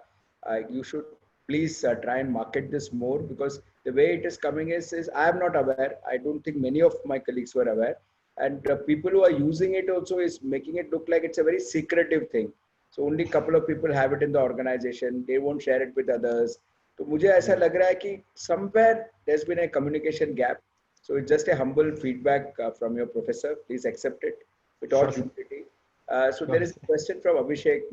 you should please try and market this more, because the way it is coming is I am not aware. I don't think many of my colleagues were aware, and people who are using it also is making it look like it's a very secretive thing. So only couple of people have it in the organization. They won't share it with others. तो मुझे ऐसा Right. लग रहा है कि somewhere there's been a communication gap. So it's just a humble feedback from your professor. Please accept it with all Sure, sir. humility. So there Sure, is sir. a question from Abhishek,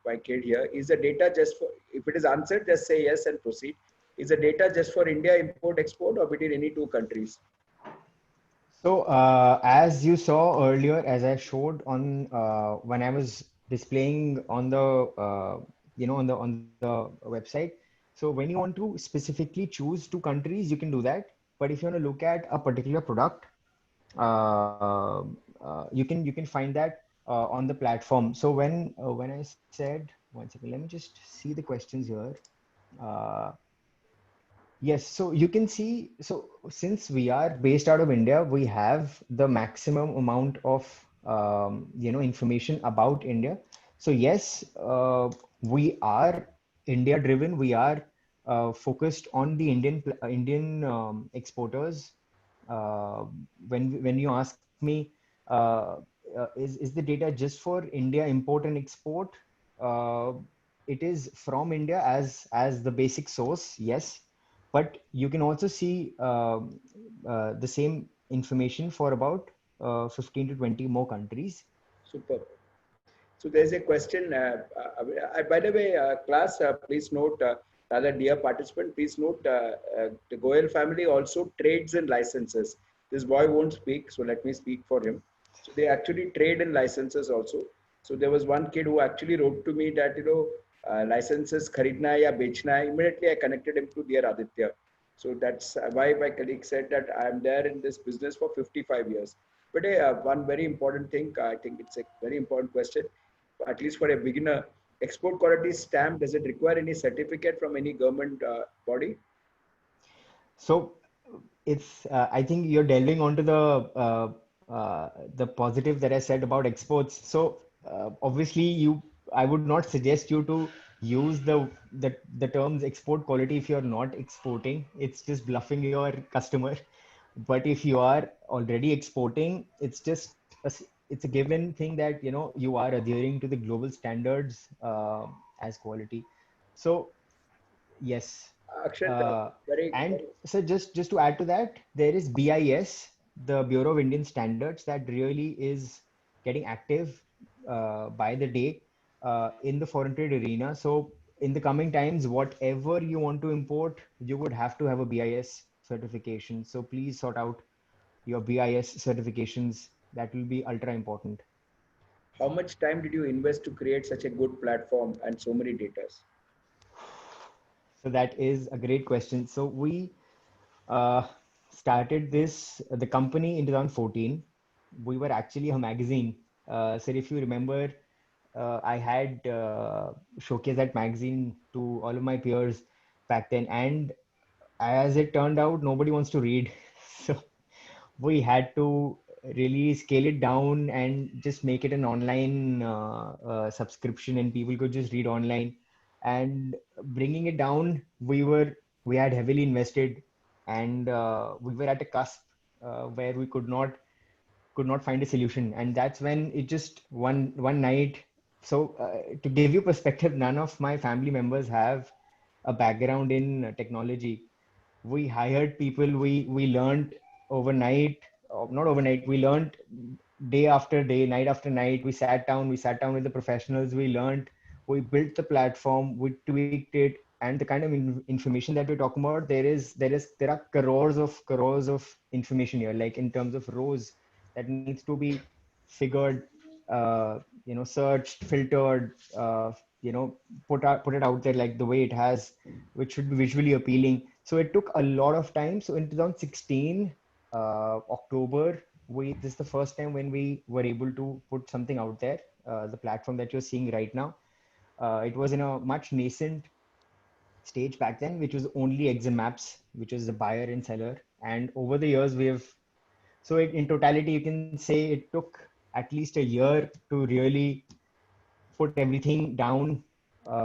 my kid here. Is the data just for, if it is answered, just say yes and proceed. Is the data just for India import export or between any two countries? So, as you saw earlier, as I showed on when I was displaying on the on the website. So when you want to specifically choose two countries, you can do that. But if you want to look at a particular product, you can find that on the platform. So when I said, one second, let me just see the questions here. Uh, Yes, so you can see, so since we are based out of India, we have the maximum amount of information about India. So yes, we are India driven. We are focused on the Indian exporters. Uh, when you ask me, uh, is the data just for India import and export? Uh, it is from India as the basic source, yes, but you can also see the same information for about 15 to 20 more countries. Super. So there's a question. By the way, class, please note, rather dear participant, please note the Goyal family also trades in licenses. This boy won't speak, so let me speak for him. So they actually trade in licenses also. So there was one kid who actually wrote to me that, licenses kharidna hai ya bechna hai. Immediately I connected him to dear Aditya. So that's why my colleague said that I am there in this business for 55 years. But one very important thing, I think it's a very important question. at least for a beginner, export quality stamp, does it require any certificate from any government body? So it's I think you're delving onto the positive that I said about exports. So obviously I would not suggest you to use the terms export quality if you're not exporting. It's just bluffing your customer. But if you are already exporting, it's a given thing that you are adhering to the global standards as quality. So yes. Akshat, Uh, very, and very, so just to add to that, there is BIS, the Bureau of Indian Standards, that really is getting active by the day in the foreign trade arena. So in the coming times, whatever you want to import, you would have to have a BIS certification. So please sort out your BIS certifications. That will be ultra important. how much time did you invest to create such a good platform and so many data? So that is a great question. So we uh, started the company in 2014. We were actually a magazine. So if you remember, I had showcased that magazine to all of my peers back then. And as it turned out, nobody wants to read. So we had to really scale it down and just make it an online subscription, and people could just read online. And bringing it down, we had heavily invested, and we were at a cusp where we could not find a solution. And that's when it just one night. So to give you perspective, none of my family members have a background in technology. We hired people, we learned overnight, not overnight, we learned day after day, night after night. We sat down with the professionals, we learned, we built the platform, we tweaked it. And the kind of information that we're talking about, there are crores of information here, like in terms of rows that needs to be figured, searched, filtered, put it out there like the way it has, which should be visually appealing. So it took a lot of time. So in 2016, October, this is the first time when we were able to put something out there. The platform that you're seeing right now, it was in a much nascent stage back then, which was only Exim Maps, which is the buyer and seller. And over the years, in totality, you can say it took at least a year to really put everything down,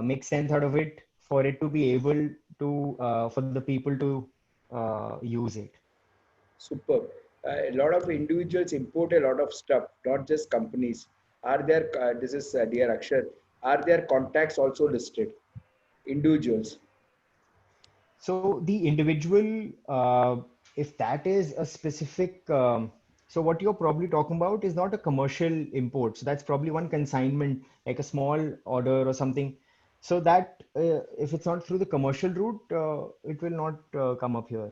make sense out of it, for it to be able to, for the people to use it. Superb. A lot of individuals import a lot of stuff, not just companies. Are there, this is dear Akshar, are there contacts also listed? Individuals. So the individual, if that is a specific, so what you're probably talking about is not a commercial import. So that's probably one consignment, like a small order or something. So that if it's not through the commercial route, it will not come up here.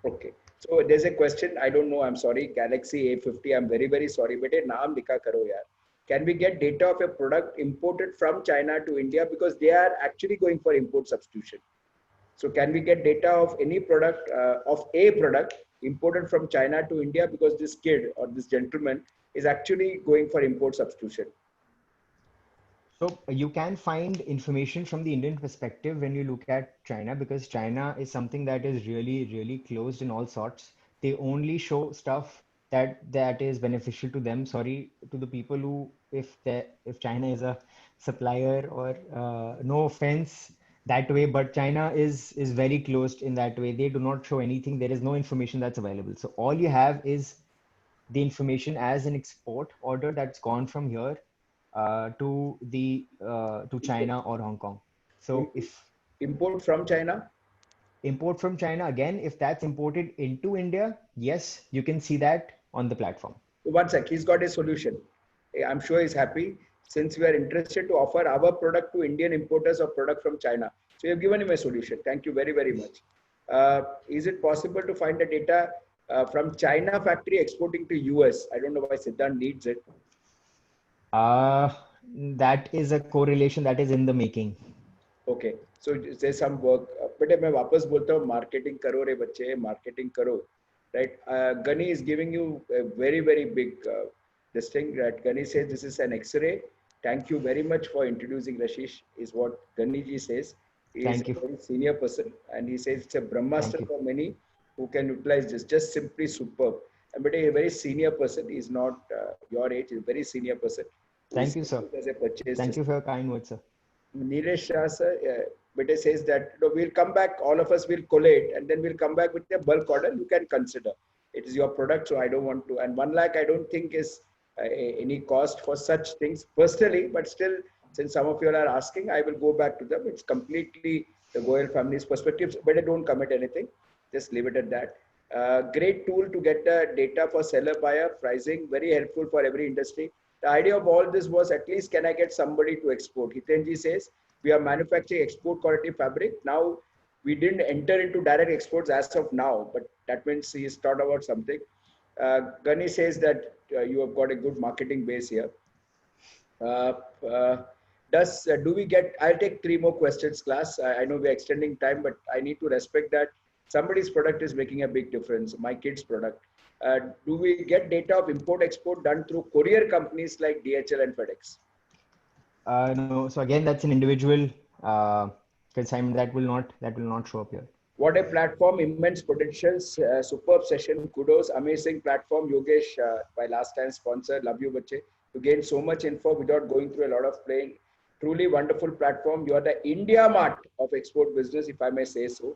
Okay. So there's a question, I don't know, I'm sorry, Galaxy A50, I'm very, very sorry, but a naam likha karo yaar. Can we get data of a product imported from China to India? Because they are actually going for import substitution. So can we get data of any product, of a product imported from China to India? Because this kid or this gentleman is actually going for import substitution. So you can find information from the Indian perspective when you look at China, because China is something that is really, really closed in all sorts. They only show stuff that is beneficial to them. Sorry to the people who, if China is a supplier, or no offense that way, but China is very closed in that way. They do not show anything. There is no information that's available. So all you have is the information as an export order that's gone from here to China or Hong Kong. So if Import from China? import from China, again, if that's imported into India, yes, you can see that on the platform. One sec, he's got a solution. I'm sure he's happy since we are interested to offer our product to Indian importers of product from China. So you've given him a solution. Thank you very, very much. Is it possible to find the data from China factory exporting to US? I don't know why Siddhant needs it. That is a correlation that is in the making. Okay, so there's some work. But मैं वापस बोलता हूँ marketing करो रे बच्चे, marketing करो, right? Gani is giving you a very, very big this thing that Gani says this is an X-ray. Thank you very much for introducing Rashish, is what Ganiji says. He is Thank a you. very senior person and he says it's a Brahmastra Thank you. for many who can utilize this. Just simply superb. And but a very senior person, he's not your age, he's a very senior person who is Thank you, taking sir. it as a purchase. Thank you for your kind words, sir. Nilesh Shah sir, Bete says that we'll come back, all of us will collate and then we'll come back with a bulk order. You can consider it is your product, so I don't want to. And 1 lakh, I don't think is any cost for such things personally, but still, since some of you are asking, I will go back to them. It's completely the Goyal family's perspectives. Better don't commit anything. Just leave it at that. Great tool to get the data for seller buyer pricing. Very helpful for every industry. The idea of all this was at least can I get somebody to export? Hitenji says we are manufacturing export quality fabric. Now we didn't enter into direct exports as of now, but that means he has thought about something. Gani says that you have got a good marketing base here. Uh, uh, do we get? I'll take 3 more questions, class. I know we're extending time, but I need to respect that somebody's product is making a big difference. My kid's product. Do we get data of import export done through courier companies like DHL and FedEx? No, so again, that's an individual consignment that will not show up here. What a platform, immense potentials, superb session, kudos, amazing platform. Yogesh, my last time sponsor, love you, bache. To gain so much info without going through a lot of playing. Truly wonderful platform. You are the India Mart of export business, if I may say so.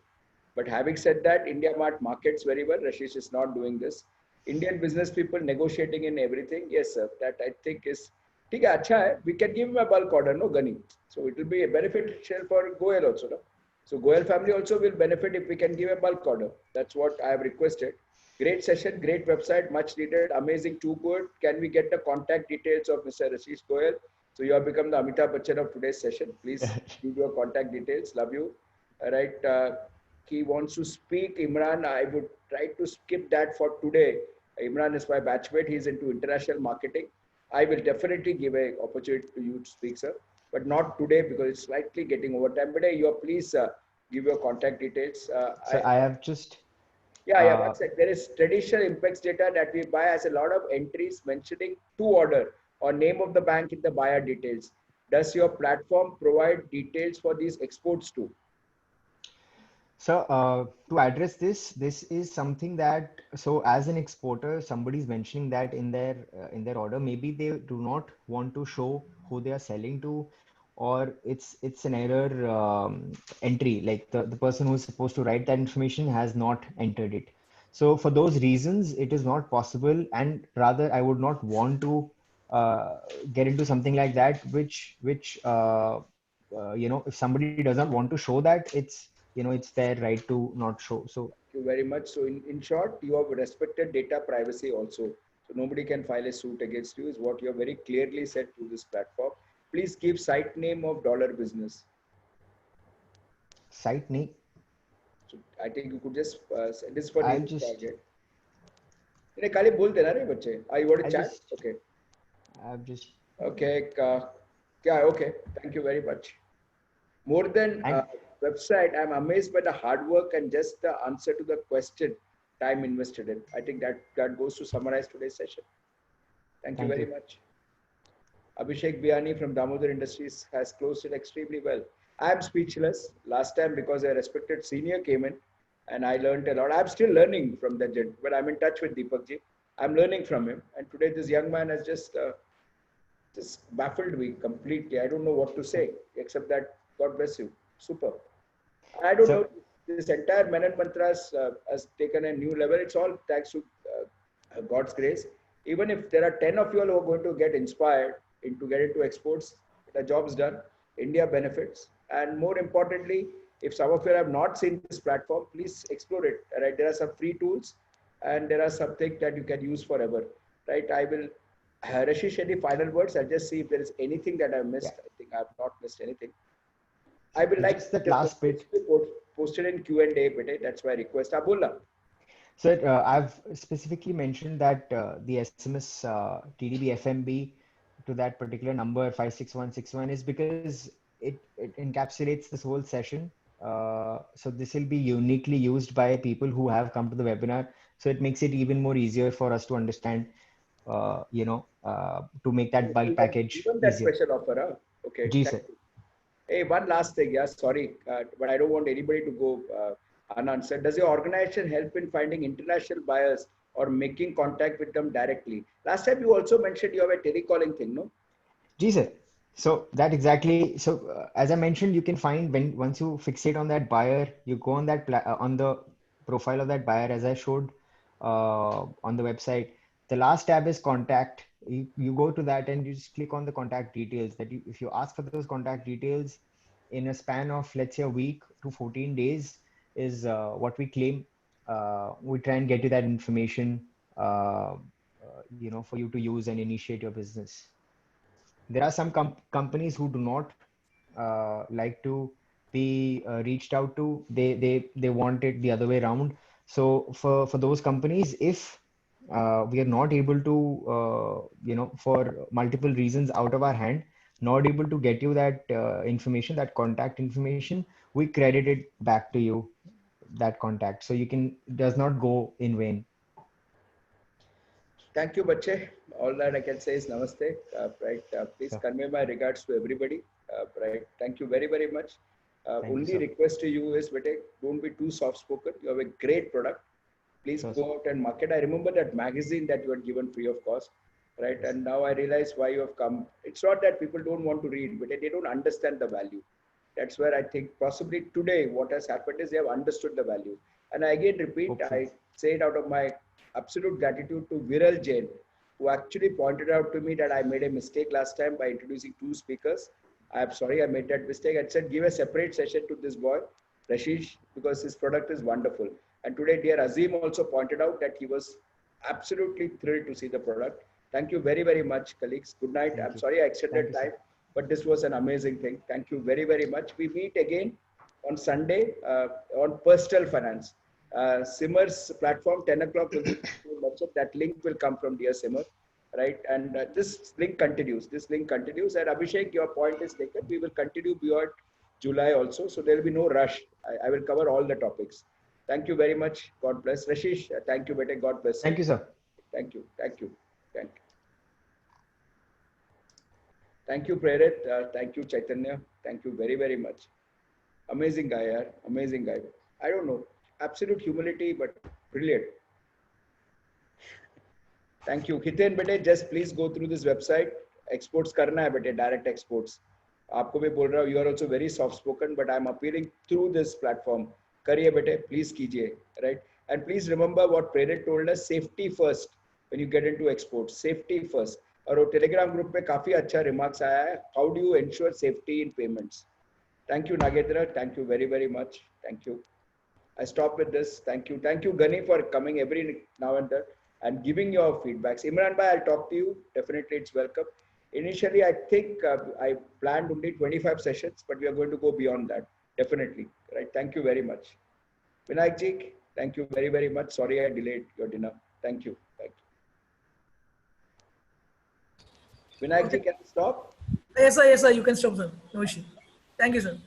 But having said that, India Mart markets very well. Rashish is not doing this. Indian business people negotiating in everything. Yes, sir. That I think is, ठीक है, अच्छा है. We can give him a bulk order, no, Gani. So it will be a beneficial for Goel also, no? So Goel family also will benefit if we can give a bulk order. That's what I have requested. Great session, great website, much needed, amazing, too good. Can we get the contact details of Mr. Rashish Goel? So you have become the Amitabh Bachchan of today's session. Please give your contact details. Love you. All right. He wants to speak. Imran, I would try to skip that for today. Imran is my batchmate. He's into international marketing. I will definitely give an opportunity to you to speak, sir, but not today because it's slightly getting over time. But you please give your contact details. So I have just. Yeah, one sec. There is traditional Impex data that we buy has a lot of entries mentioning to order or name of the bank in the buyer details. Does your platform provide details for these exports too? So to address this is something that, so as an exporter, somebody's mentioning that in their order, maybe they do not want to show who they are selling to, or it's an error entry, like the person who's supposed to write that information has not entered it. So for those reasons, it is not possible, and rather I would not want to get into something like that, which if somebody does not want to show that, it's their right to not show. So Thank you very much. So in short, you have respected data privacy also. So nobody can file a suit against you is what you have very clearly said to this platform. Please give site name of dollar business. site name. So I think you could just this is for I'll the just target. इन्हें खाली बोल देना रे बच्चे. You want to I'll chat? just Okay. I've just Okay. Yeah. Okay. Thank you very much. More than and website, I'm amazed by the hard work and just the answer to the question time invested in. I think that goes to summarize today's session. Thank you thank very you. much. Abhishek Biani from Damodar Industries has closed it extremely well. I am speechless. Last time because a respected senior came in and I learned a lot. I'm still learning from that gent, but I'm in touch with Deepak ji. I'm learning from him. And today this young man has just baffled me completely. I don't know what to say except that God bless you. Super. I don't know. So This entire Menon Mantras has taken a new level. It's all thanks to God's grace. Even if there are 10 of you all who are going to get inspired to get into exports, the job's done. India benefits. And more importantly, if some of you have not seen this platform, please explore it. Right? There are some free tools and there are something that you can use forever. Right? I will, Rashish, any final words? I'll just see if there is anything that I've missed. yeah, I think I've not missed anything. I will like just that the last bit. posted in Q&A, but that's my request. Abulla. So I've specifically mentioned that the SMS TDB FMB to that particular number 56161 is because it encapsulates this whole session. So this will be uniquely used by people who have come to the webinar. So it makes it even more easier for us to understand, to make that bulk package Even that easier. special offer, huh? Okay. Ji, Thank sir. you. Hey, one last thing, yeah, sorry, but I don't want anybody to go unanswered. Does your organization help in finding international buyers or making contact with them directly? Last time you also mentioned you have a telecalling thing, no? Ji, sir. So that exactly. So as I mentioned, you can find when once you fixate on that buyer, you go on that on the profile of that buyer, as I showed on the website. The last tab is contact. You go to that and you just click on the contact details. That you, if you ask for those contact details in a span of, let's say, a week to 14 days is what we claim. We try and get you that information, for you to use and initiate your business. There are some companies who do not like to be reached out to. They want it the other way around. So for those companies, if we are not able to, for multiple reasons out of our hand, not able to get you that information, that contact information, we credit it back to you, that contact. So you can, does not go in vain. Thank you, Bache. All that I can say is namaste. Right. Please Sure. convey my regards to everybody. Right. Thank you very, very much. Thank you, Only sir. request to you is, Bache, don't be too soft spoken. You have a great product. Please Sure, go sir. out and market. I remember that magazine that you had given free of cost. Right. Yes, And now I realize why you have come. It's not that people don't want to read, but they don't understand the value. That's where I think possibly today what has happened is they have understood the value. And I again repeat, hopefully. I say it out of my absolute gratitude to Viral Jain, who actually pointed out to me that I made a mistake last time by introducing two speakers. I'm sorry I made that mistake. I said give a separate session to this boy, Rashish, because his product is wonderful. And today, dear Azim also pointed out that he was absolutely thrilled to see the product. Thank you very, very much, colleagues. Good night. Thank I'm you. sorry I Thank extended you, sir. time, but this was an amazing thing. Thank you very, very much. We meet again on Sunday on Personal Finance. Simmer's platform, 10 o'clock will be that link will come from dear Simmer, right? And this link continues. This link continues. And Abhishek, your point is taken. We will continue beyond July also. So there will be no rush. I will cover all the topics. Thank you very much. God bless. Rashish, thank you, Bete. God bless Thank you, sir. Thank you. Thank you. Thank you. Thank you, Prerit. Thank you, Chaitanya. Thank you very, very much. Amazing guy, yaar. Amazing guy. I don't know. Absolute humility, but brilliant. Thank you. Hiten, bete, just please go through this website. Exports karna hai, bete, direct exports. आपको भी बोल रहा हूँ, you are also very soft spoken, but I'm appealing through this platform. करिए बेटे, please कीजिए, right? And please remember what Prerit told us, safety first when you get into exports, safety first. और वो Telegram group में काफी अच्छा remarks आया है. How do you ensure safety in payments? Thank you, Nagendra. Thank you very, very much. Thank you. I stop with this. Thank you. Thank you, Gani, for coming every now and then and giving your feedbacks. Imran Bhai, I'll talk to you. Definitely, it's welcome. Initially, I think I planned only 25 sessions, but we are going to go beyond that. Definitely. Right. Thank you very much. Vinayak ji, thank you very, very much. Sorry I delayed your dinner. Thank you. Thank you. Vinayak ji, can you stop? Yes, sir. Yes, sir. You can stop, sir. No issue. Thank you, sir.